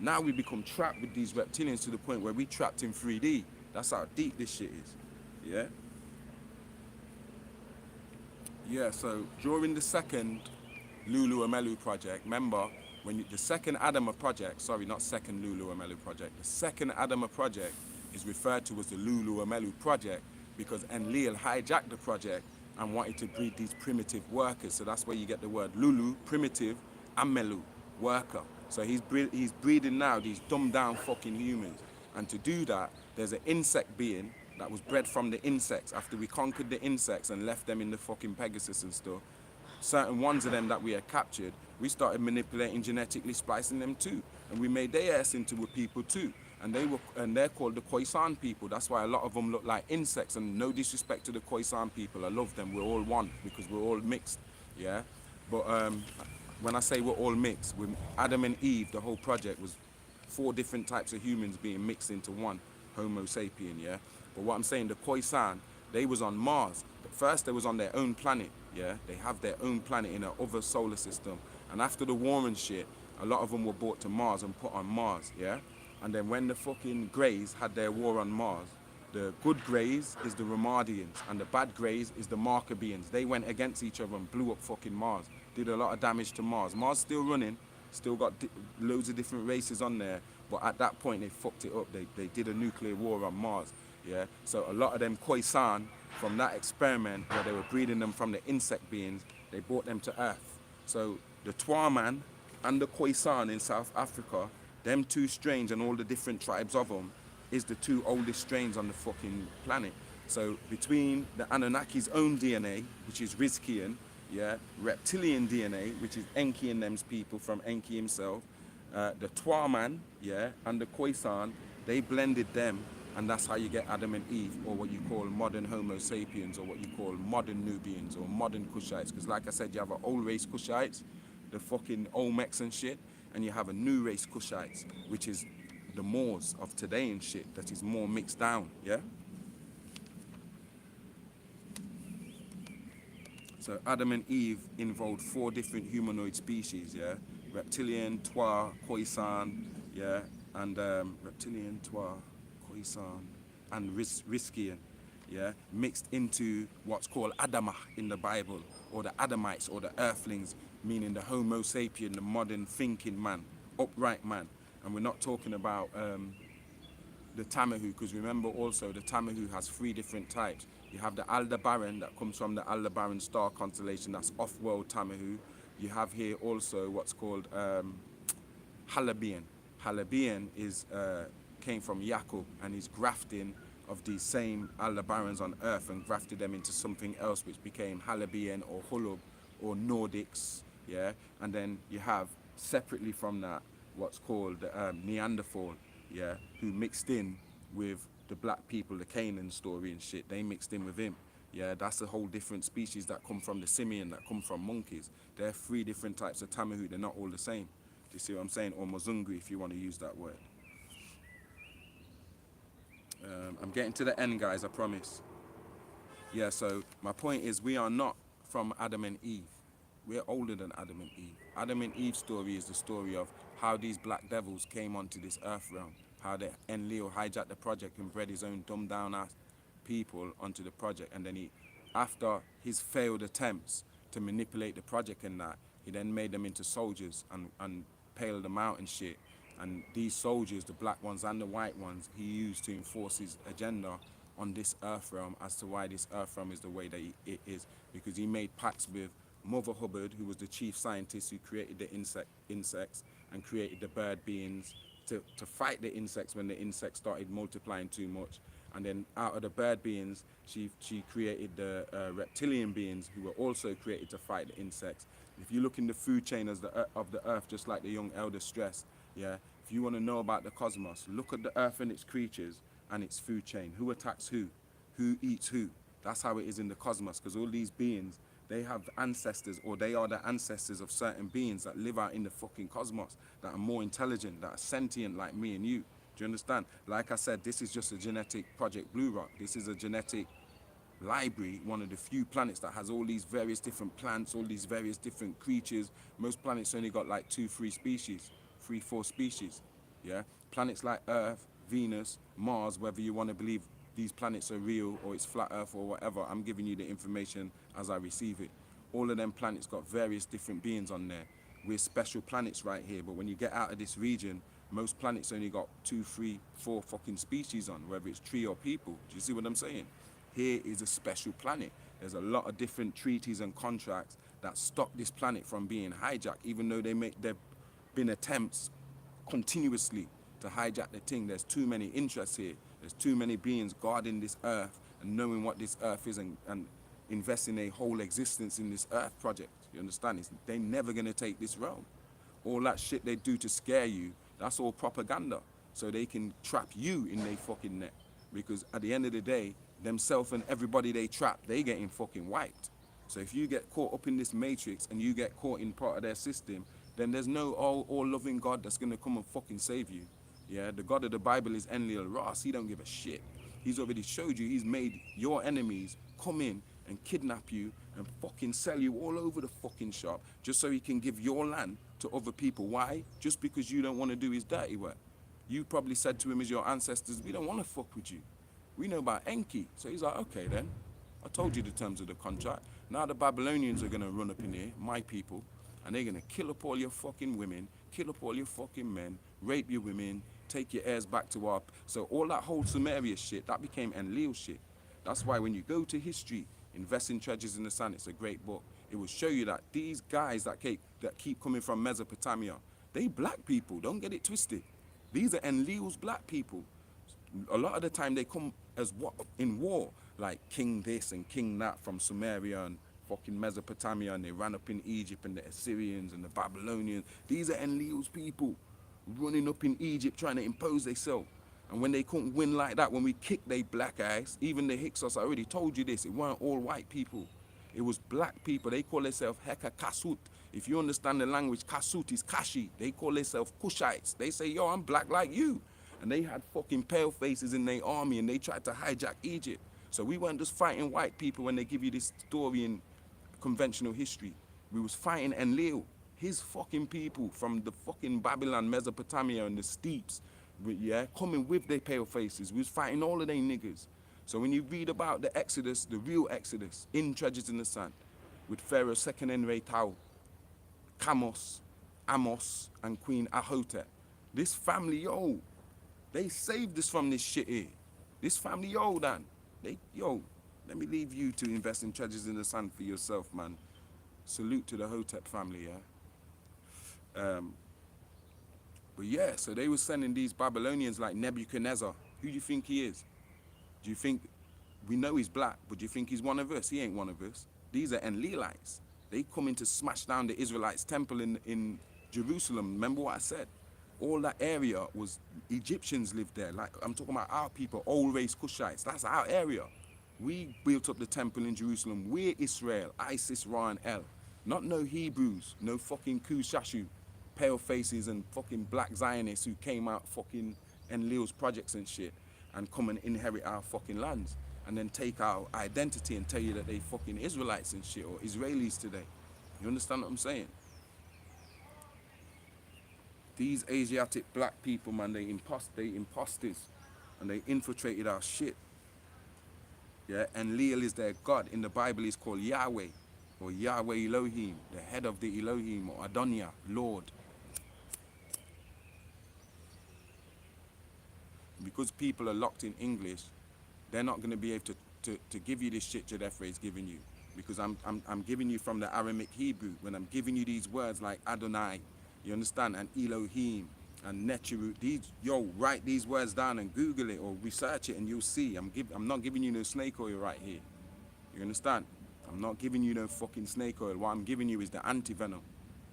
[SPEAKER 1] now we become trapped with these reptilians to the point where we trapped in 3D. That's how deep this shit is. Yeah? Yeah, so during the second Lulu Amelu project, remember, the second Adama project, sorry, not second Lulu Amelu project, the second Adama project is referred to as the Lulu Amelu project because Enlil hijacked the project and wanted to breed these primitive workers. So that's where you get the word Lulu, primitive, Amelu, worker. So he's breeding now these dumbed down fucking humans. And to do that, there's an insect being that was bred from the insects. After we conquered the insects and left them in the fucking Pegasus and stuff, certain ones of them that we had captured, we started manipulating, genetically splicing them too. And we made their ass into a people too. And they're called the Khoisan people. That's why a lot of them look like insects. And no disrespect to the Khoisan people, I love them. We're all one because we're all mixed, yeah? But when I say we're all mixed, with Adam and Eve, the whole project was 4 different types of humans being mixed into one, Homo sapien, yeah? But what I'm saying, the Khoisan, they was on Mars. But first they was on their own planet, yeah? They have their own planet in another solar system. And after the war and shit, a lot of them were brought to Mars and put on Mars, yeah? And then when the fucking Greys had their war on Mars, the good Greys is the Ramadians and the bad Greys is the Markabians. They went against each other and blew up fucking Mars. Did a lot of damage to Mars. Mars still running, still got loads of different races on there, but at that point they fucked it up. They did a nuclear war on Mars, yeah? So a lot of them Khoisan, from that experiment where they were breeding them from the insect beings, they brought them to Earth. So the Twaman and the Khoisan in South Africa, them 2 strains and all the different tribes of them, is the 2 oldest strains on the fucking planet. So between the Anunnaki's own DNA, which is Rizkian, yeah, reptilian DNA, which is Enki and them's people from Enki himself, the Twaman, yeah, and the Khoisan, they blended them And that's how you get Adam and Eve, or what you call modern Homo sapiens, or what you call modern Nubians, or modern Kushites. Because like I said, you have an old race Kushites, the fucking Olmecs and shit, and you have a new race Kushites, which is the Moors of today and shit, that is more mixed down, yeah? So Adam and Eve involved 4 different humanoid species, yeah? Reptilian, Twa, Khoisan, yeah? And reptilian, Twa, Khoisan, and Riskian, yeah? Mixed into what's called Adamah in the Bible, or the Adamites, or the Earthlings, meaning the Homo sapien, the modern thinking man, upright man. And we're not talking about the Tamahu, because remember also the Tamahu has 3 different types. You have the Aldebaran that comes from the Aldebaran star constellation, that's off-world Tamahu. You have here also what's called Halabian. Halabian is came from Yakub, and he's grafting of these same Aldebarans on Earth and grafted them into something else, which became Halabian or Hulub or Nordics, yeah. And then you have separately from that what's called Neanderthal, yeah, who mixed in with the black people, the Canaan story and shit. They mixed in with him. Yeah, that's a whole different species that come from the simian, that come from monkeys. There are 3 different types of Tamahu. They're not all the same. Do you see what I'm saying? Or Mozungu, if you want to use that word. I'm getting to the end, guys, I promise. Yeah, so my point is, we are not from Adam and Eve. We're older than Adam and Eve. Adam and Eve's story is the story of how these black devils came onto this earth realm, how the Enlil hijacked the project and bred his own dumbed down ass people onto the project. And then he, after his failed attempts to manipulate the project and that, he then made them into soldiers and paled them out and shit. And these soldiers, the black ones and the white ones, he used to enforce his agenda on this earth realm as to why this earth realm is the way that it is. Because he made pacts with Mother Hubbard, who was the chief scientist who created the insects and created the bird beings to fight the insects when the insects started multiplying too much. And then out of the bird beings, she created the reptilian beings, who were also created to fight the insects. If you look in the food chain of the earth, just like the young elder stressed, yeah, if you want to know about the cosmos, look at the earth and its creatures and its food chain. Who attacks who eats who. That's how it is in the cosmos, because all these beings, they have ancestors, or they are the ancestors of certain beings that live out in the fucking cosmos, that are more intelligent, that are sentient like me and you. Do you understand? Like I said, this is just a genetic Project Blue Rock. This is a genetic library, one of the few planets that has all these various different plants, all these various different creatures. Most planets only got like 2-3 species, 3-4 species, yeah? Planets like Earth, Venus, Mars, whether you want to believe these planets are real or it's flat Earth or whatever, I'm giving you the information as I receive it. All of them planets got various different beings on there. We're special planets right here, but when you get out of this region, most planets only got 2, 3, 4 fucking species on, whether it's tree or people. Do you see what I'm saying? Here is a special planet. There's a lot of different treaties and contracts that stop this planet from being hijacked, even though there've been attempts continuously to hijack the thing. There's too many interests here. There's too many beings guarding this earth and knowing what this earth is, and investing a whole existence in this earth project. You understand? They're never going to take this realm. All that shit they do to scare you, that's all propaganda. So they can trap you in their fucking net. Because at the end of the day, themselves and everybody they trap, they getting fucking wiped. So if you get caught up in this matrix and you get caught in part of their system, then there's no all-loving God that's going to come and fucking save you. Yeah, the God of the Bible is Enlil Ross. He don't give a shit. He's already showed you, he's made your enemies come in and kidnap you and fucking sell you all over the fucking shop just so he can give your land to other people. Why? Just because you don't want to do his dirty work. You probably said to him as your ancestors, we don't want to fuck with you. We know about Enki. So he's like, okay then. I told you the terms of the contract. Now the Babylonians are going to run up in here, my people, and they're going to kill up all your fucking women, kill up all your fucking men, rape your women, take your heirs back to our... So all that whole Sumeria shit, that became Enlil shit. That's why when you go to history, Invest in Treasures in the Sun, it's a great book. It will show you that these guys that keep coming from Mesopotamia, they black people, don't get it twisted. These are Enlil's black people. A lot of the time they come as what in war, like king this and king that from Sumeria and fucking Mesopotamia, and they ran up in Egypt, and the Assyrians and the Babylonians. These are Enlil's people running up in Egypt trying to impose themselves. And when they couldn't win like that, when we kicked they black ass, even the Hyksos, I already told you this, it weren't all white people. It was black people. They call themselves Heka Kasut. If you understand the language, Kasut is Kashi. They call themselves Kushites. They say, yo, I'm black like you. And they had fucking pale faces in their army and they tried to hijack Egypt. So we weren't just fighting white people when they give you this story in conventional history. We was fighting Enlil, his fucking people from the fucking Babylon, Mesopotamia and the steeps, yeah, coming with their pale faces. We was fighting all of them niggas. So when you read about the Exodus, the real Exodus, in Treasures in the Sand, with Pharaoh second Enretau, Kamos, Amos, and Queen Ahotep, this family, yo, they saved us from this shit here. This family, yo, Dan, let me leave you to invest in Treasures in the Sand for yourself, man. Salute to the Hotep family, yeah. But yeah, so they were sending these Babylonians like Nebuchadnezzar. Who do you think he is? Do you think, we know he's black, but do you think he's one of us? He ain't one of us. These are Enlilites. They come in to smash down the Israelites' temple in Jerusalem. Remember what I said? All that area was, Egyptians lived there. Like, I'm talking about our people, old race Cushites. That's our area. We built up the temple in Jerusalem. We're Israel, Isis, Ra, and El. Not no Hebrews, no fucking Kushashu, pale faces and fucking black Zionists who came out fucking Enlil's projects and shit and come and inherit our fucking lands and then take our identity and tell you that they fucking Israelites and shit or Israelis today. You understand what I'm saying? These Asiatic black people, man, they imposters and they infiltrated our shit. Yeah, Enlil is their God. In the Bible, he's called Yahweh or Yahweh Elohim, the head of the Elohim or Adonia, Lord. Because people are locked in English, they're not going to be able to give you this shit Jedefre is giving you. Because I'm giving you from the Aramaic Hebrew. When I'm giving you these words like Adonai, you understand, and Elohim, and Netchert, write these words down and Google it or research it and you'll see. I'm not giving you no snake oil right here. You understand? I'm not giving you no fucking snake oil. What I'm giving you is the anti-venom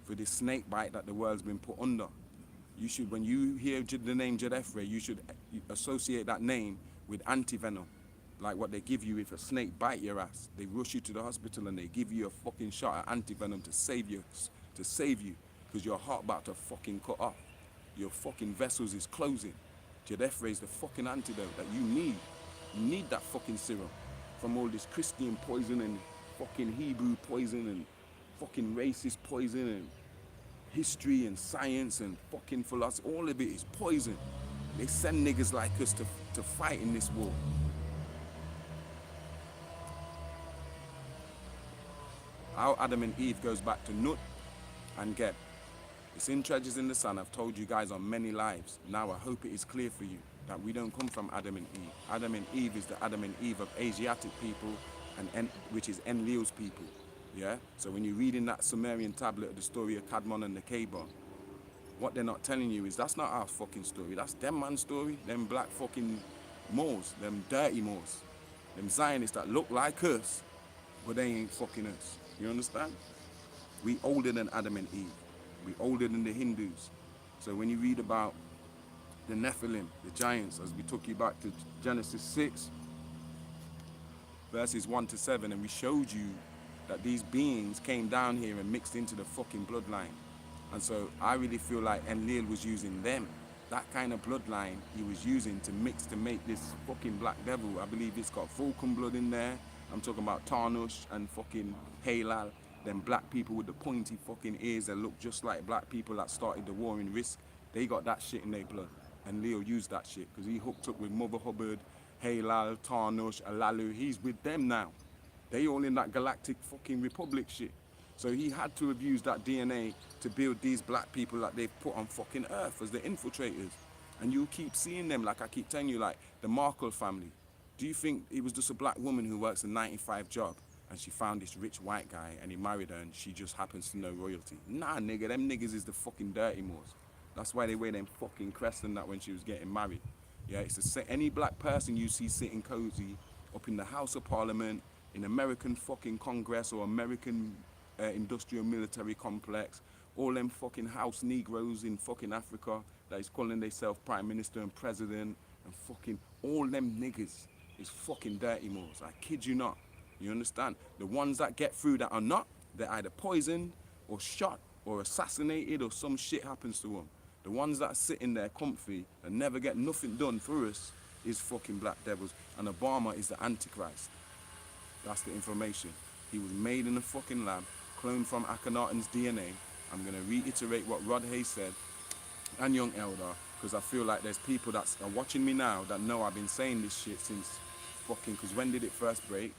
[SPEAKER 1] for this snake bite that the world's been put under. You should, when you hear the name Jedefre, you should associate that name with anti-venom. Like what they give you if a snake bite your ass. They rush you to the hospital and they give you a fucking shot of anti-venom to save you. Because your heart about to fucking cut off. Your fucking vessels is closing. Jedefre is the fucking antidote that you need. You need that fucking serum from all this Christian poison and fucking Hebrew poison and fucking racist poison and history and science and fucking philosophy. All of it is poison. They send niggas like us to fight in this war. How Adam and Eve goes back to Nut and Geb. It's in Treasures in the Sun. I've told you guys on many lives. Now I hope it is clear for you that we don't come from Adam and Eve. Adam and Eve is the Adam and Eve of Asiatic people, which is Enlil's people. Yeah? So when you read in that Sumerian tablet of the story of Kadmon and the Kaber, what they're not telling you is that's not our fucking story. That's them man's story. Them black fucking Moors, them dirty Moors, them Zionists that look like us, but they ain't fucking us. You understand? We older than Adam and Eve. We older than the Hindus. So when you read about the Nephilim, the giants, as we took you back to Genesis 6, verses 1 to 7, and we showed you that these beings came down here and mixed into the fucking bloodline. And so I really feel like Enlil was using them. That kind of bloodline he was using to mix to make this fucking black devil. I believe it's got Vulcan blood in there. I'm talking about Tarnush and fucking Halal. Them black people with the pointy fucking ears that look just like black people that started the war in Risk. They got that shit in their blood. And Leo used that shit because he hooked up with Mother Hubbard, Halal, Tarnush, Alalu. He's with them now. They all in that galactic fucking republic shit. So he had to have used that DNA to build these black people that they've put on fucking Earth as the infiltrators. And you'll keep seeing them, like I keep telling you, like the Markle family. Do you think it was just a black woman who works a 9-to-5 job and she found this rich white guy and he married her and she just happens to know royalty? Nah, nigga, them niggas is the fucking dirty Moors. That's why they wear them fucking crests and that when she was getting married. Yeah, it's the same. Any black person you see sitting cozy up in the House of Parliament, in American fucking Congress or American industrial military complex, all them fucking house Negroes in fucking Africa that is calling themselves Prime Minister and President and fucking all them niggas is fucking dirty moors. I kid you not. You understand? The ones that get through that are not, they're either poisoned or shot or assassinated or some shit happens to them. The ones that are sitting there comfy and never get nothing done for us is fucking black devils. And Obama is the Antichrist. That's the information. He was made in a fucking lab, cloned from Akhenaten's DNA. I'm going to reiterate what Rod Hayes said and Young Elder, because I feel like there's people that are watching me now that know I've been saying this shit since fucking, because when did it first break?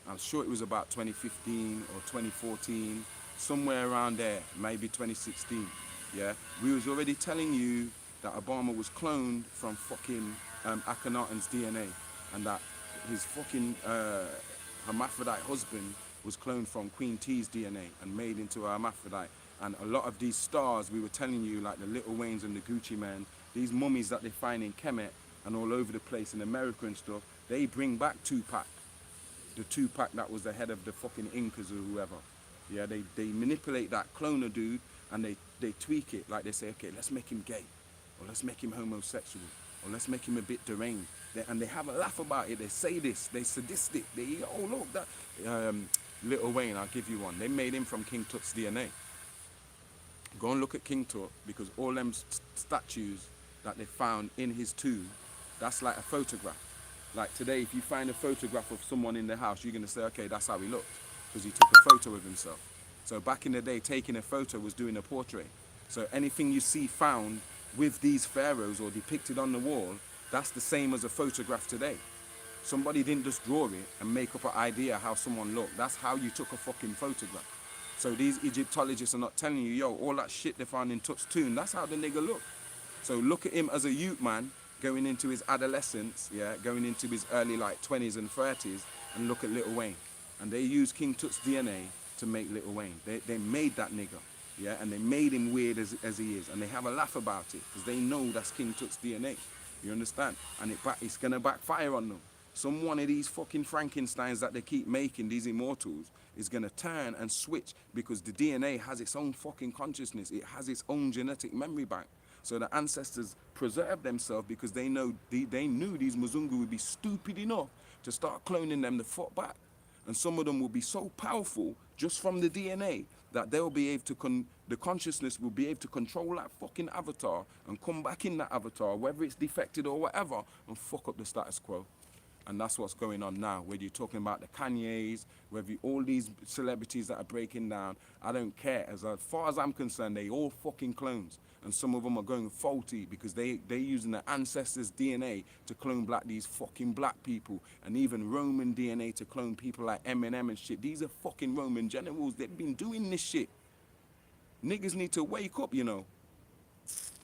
[SPEAKER 1] I'm sure it was about 2015 or 2014, somewhere around there, maybe 2016. Yeah, we was already telling you that Obama was cloned from fucking Akhenaten's DNA, and that his fucking hermaphrodite husband was cloned from Queen T's DNA and made into a hermaphrodite. And a lot of these stars, we were telling you, like the Little Waynes and the Gucci Man, these mummies that they find in Kemet and all over the place in America and stuff, they bring back Tupac. The Tupac that was the head of the fucking Incas or whoever. Yeah, they manipulate that cloner dude and they tweak it. Like they say, okay, let's make him gay, or let's make him homosexual, or let's make him a bit deranged. And they have a laugh about it. They say this, they sadistic. They, oh look, that Little Wayne, I'll give you one. They made him from King Tut's DNA. Go and look at King Tut, because all them statues that they found in his tomb, that's like a photograph. Like today, if you find a photograph of someone in the house, you're going to say, okay, that's how he looked, because he took a photo of himself. So back in the day, taking a photo was doing a portrait. So anything you see found with these pharaohs or depicted on the wall, that's the same as a photograph today. Somebody didn't just draw it and make up an idea how someone looked. That's how you took a fucking photograph. So these Egyptologists are not telling you, yo, all that shit they found in Tut's tomb, that's how the nigga looked. So look at him as a youth man, going into his adolescence, yeah, going into his early like 20s and 30s, and look at Little Wayne. And they used King Tut's DNA to make Little Wayne. They made that nigga, yeah, and they made him weird as he is. And they have a laugh about it, because they know that's King Tut's DNA. You understand? And it's gonna backfire on them. Some one of these fucking Frankensteins that they keep making, these immortals, is gonna turn and switch, because the DNA has its own fucking consciousness. It has its own genetic memory bank. So the ancestors preserved themselves because they knew these Mzungu would be stupid enough to start cloning them the fuck back. And some of them will be so powerful just from the DNA that they'll be able to, the consciousness will be able to control that fucking avatar and come back in that avatar, whether it's defected or whatever, and fuck up the status quo. And that's what's going on now, whether you're talking about the Kanyes, whether all these celebrities that are breaking down, I don't care. As far as I'm concerned, they all fucking clones. And some of them are going faulty because they're using their ancestors' DNA to clone these fucking black people, and even Roman DNA to clone people like Eminem and shit. These are fucking Roman generals. They've been doing this shit. Niggas need to wake up, you know.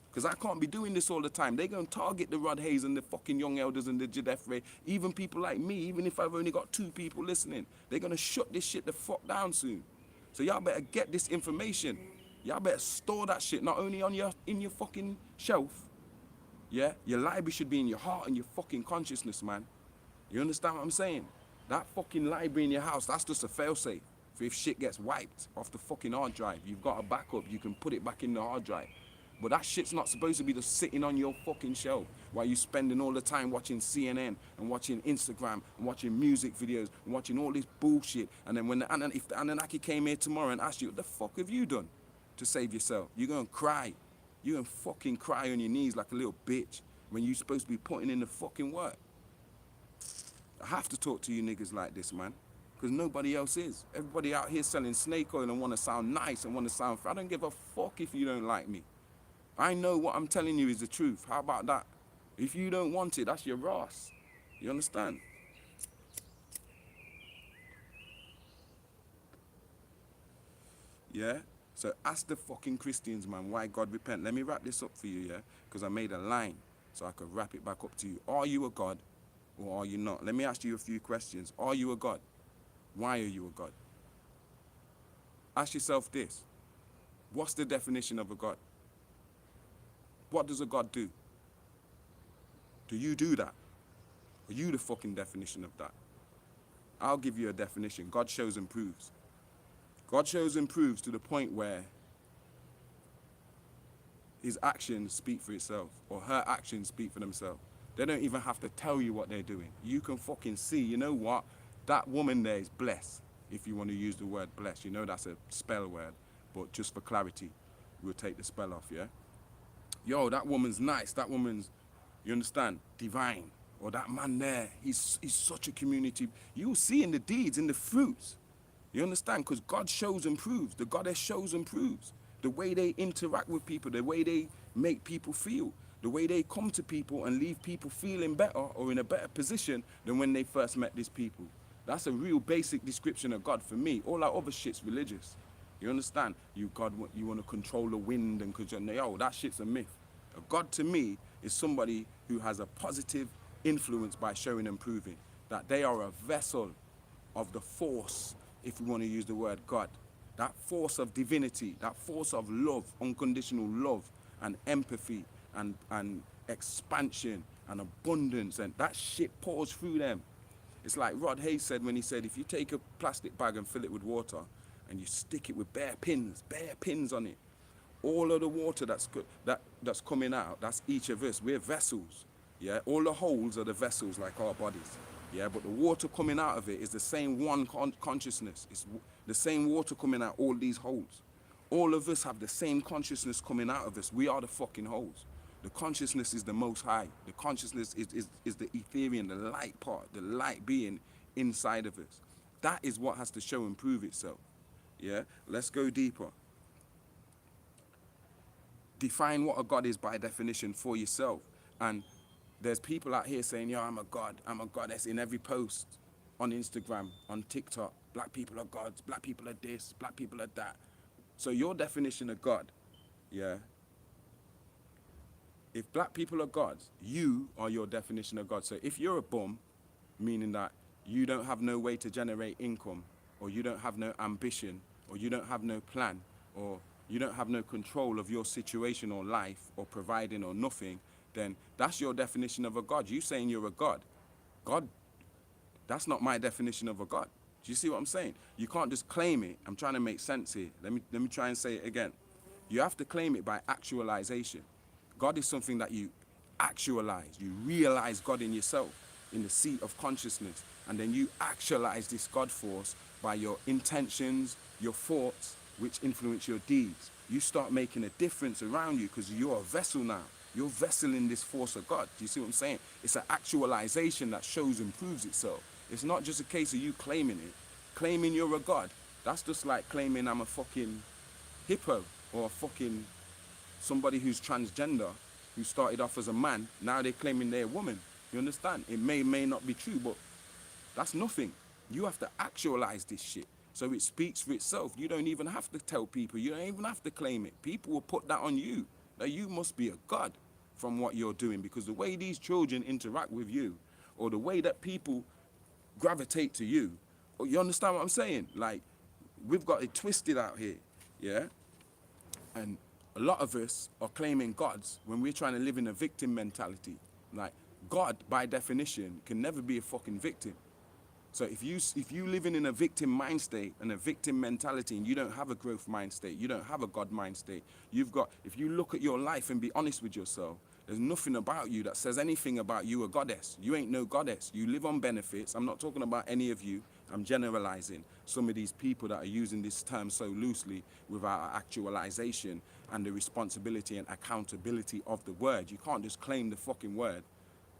[SPEAKER 1] Because I can't be doing this all the time. They're going to target the Rod Hayes and the fucking Young Elders and the Jadefre, even people like me, even if I've only got 2 people listening. They're going to shut this shit the fuck down soon. So y'all better get this information. Y'all better store that shit, not only in your fucking shelf. Yeah? Your library should be in your heart and your fucking consciousness, man. You understand what I'm saying? That fucking library in your house, that's just a failsafe. For if shit gets wiped off the fucking hard drive, you've got a backup, you can put it back in the hard drive. But that shit's not supposed to be just sitting on your fucking shelf while you're spending all the time watching CNN and watching Instagram and watching music videos and watching all this bullshit. And then if the Anunnaki came here tomorrow and asked you, what the fuck have you done to save yourself? You're going to cry. You're going to fucking cry on your knees like a little bitch when you're supposed to be putting in the fucking work. I have to talk to you niggas like this, man, because nobody else is. Everybody out here selling snake oil and want to sound nice and want to sound... I don't give a fuck if you don't like me. I know what I'm telling you is the truth. How about that? If you don't want it, that's your ass. You understand? Yeah? So ask the fucking Christians, man, why God repent. Let me wrap this up for you, yeah? Because I made a line so I could wrap it back up to you. Are you a God or are you not? Let me ask you a few questions. Are you a God? Why are you a God? Ask yourself this. What's the definition of a God? What does a God do? Do you do that? Are you the fucking definition of that? I'll give you a definition. God shows and proves. God shows and proves to the point where his actions speak for itself, or her actions speak for themselves. They don't even have to tell you what they're doing. You can fucking see, you know what? That woman there is blessed, if you want to use the word blessed. You know that's a spell word, but just for clarity, we'll take the spell off, yeah? Yo, that woman's nice. That woman's, you understand, divine. Or that man there, he's such a community. You'll see in the deeds, in the fruits. You understand? Because God shows and proves. The goddess shows and proves. The way they interact with people, the way they make people feel, the way they come to people and leave people feeling better or in a better position than when they first met these people. That's a real basic description of God for me. All that other shit's religious. You understand? You want to control the wind and control. Yo, that shit's a myth. A God to me is somebody who has a positive influence by showing and proving that they are a vessel of the force, if we want to use the word God. That force of divinity, that force of love, unconditional love and empathy and expansion and abundance, and that shit pours through them. It's like Rod Hayes said when he said, if you take a plastic bag and fill it with water and you stick it with bare pins on it, all of the water that's coming out, that's each of us. We're vessels, yeah? All the holes are the vessels like our bodies, yeah? But the water coming out of it is the same one consciousness. It's the same water coming out all these holes. All of us have the same consciousness coming out of us. We are the fucking holes. The consciousness is the most high. The consciousness is the ethereal, the light part, the light being inside of us. That is what has to show and prove itself, yeah? Let's go deeper. Define what a God is by definition for yourself. And there's people out here saying, yo, I'm a God, I'm a goddess in every post on Instagram, on TikTok. Black people are gods, black people are this, black people are that. So your definition of God, yeah, if black people are gods, you are your definition of God. So if you're a bum, meaning that you don't have no way to generate income, or you don't have no ambition, or you don't have no plan, or you don't have no control of your situation or life or providing or nothing, then that's your definition of a God. You saying you're a God. God, that's not my definition of a God. Do you see what I'm saying? You can't just claim it. I'm trying to make sense here. Let me try and say it again. You have to claim it by actualization. God is something that you actualize. You realize God in yourself, in the seat of consciousness. And then you actualize this God force by your intentions, your thoughts, which influence your deeds. You start making a difference around you because you're a vessel now. You're vesseling this force of God. Do you see what I'm saying? It's an actualization that shows and proves itself. It's not just a case of you claiming it. Claiming you're a God, that's just like claiming I'm a fucking hippo or a fucking somebody who's transgender, who started off as a man, now they're claiming they're a woman. You understand? It may not be true, but that's nothing. You have to actualize this shit. So it speaks for itself. You don't even have to tell people. You don't even have to claim it. People will put that on you. That you must be a God from what you're doing, because the way these children interact with you, or the way that people gravitate to you, or you understand what I'm saying? Like, we've got it twisted out here, yeah? And a lot of us are claiming gods when we're trying to live in a victim mentality. Like, God, by definition, can never be a fucking victim. So if you living in a victim mind state and a victim mentality, and you don't have a growth mind state, you don't have a God mind state, if you look at your life and be honest with yourself, there's nothing about you that says anything about you a goddess. You ain't no goddess. You live on benefits. I'm not talking about any of you. I'm generalizing some of these people that are using this term so loosely without actualization and the responsibility and accountability of the word. You can't just claim the fucking word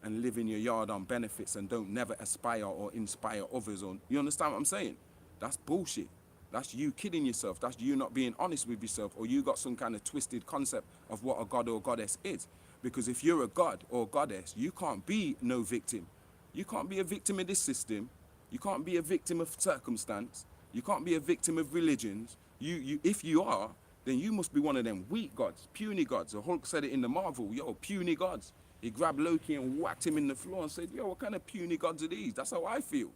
[SPEAKER 1] and live in your yard on benefits and don't never aspire or inspire others. Or, you understand what I'm saying? That's bullshit. That's you kidding yourself. That's you not being honest with yourself, or you got some kind of twisted concept of what a god or goddess is. Because if you're a god or goddess, you can't be no victim. You can't be a victim of this system. You can't be a victim of circumstance. You can't be a victim of religions. If you are, then you must be one of them weak gods, puny gods. The Hulk said it in the Marvel, yo, puny gods. He grabbed Loki and whacked him in the floor and said, yo, what kind of puny gods are these? That's how I feel. Do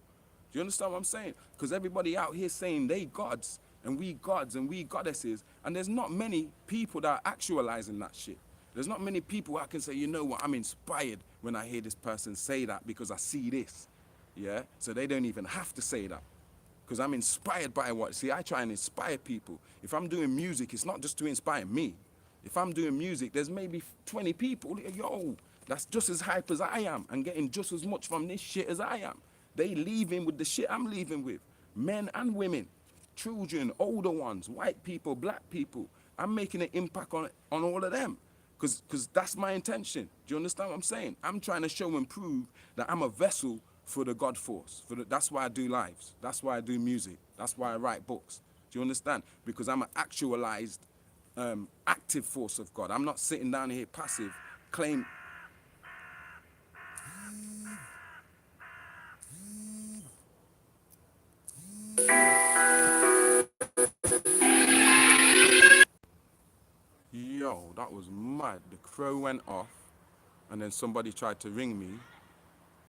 [SPEAKER 1] you understand what I'm saying? Because everybody out here saying they gods and we goddesses, and there's not many people that are actualizing that shit. There's not many people I can say, you know what, I'm inspired when I hear this person say that because I see this, yeah? So they don't even have to say that because I'm inspired by what? See, I try and inspire people. If I'm doing music, it's not just to inspire me. If I'm doing music, there's maybe 20 people, yo, that's just as hype as I am and getting just as much from this shit as I am. They leaving with the shit I'm leaving with. Men and women, children, older ones, white people, black people. I'm making an impact on all of them. Because that's my intention. Do you understand what I'm saying? I'm trying to show and prove that I'm a vessel for the God force. That's why I do lives. That's why I do music. That's why I write books. Do you understand? Because I'm an actualized, active force of God. I'm not sitting down here passive, claim. Yo, that was mad. The crow went off, and then somebody tried to ring me,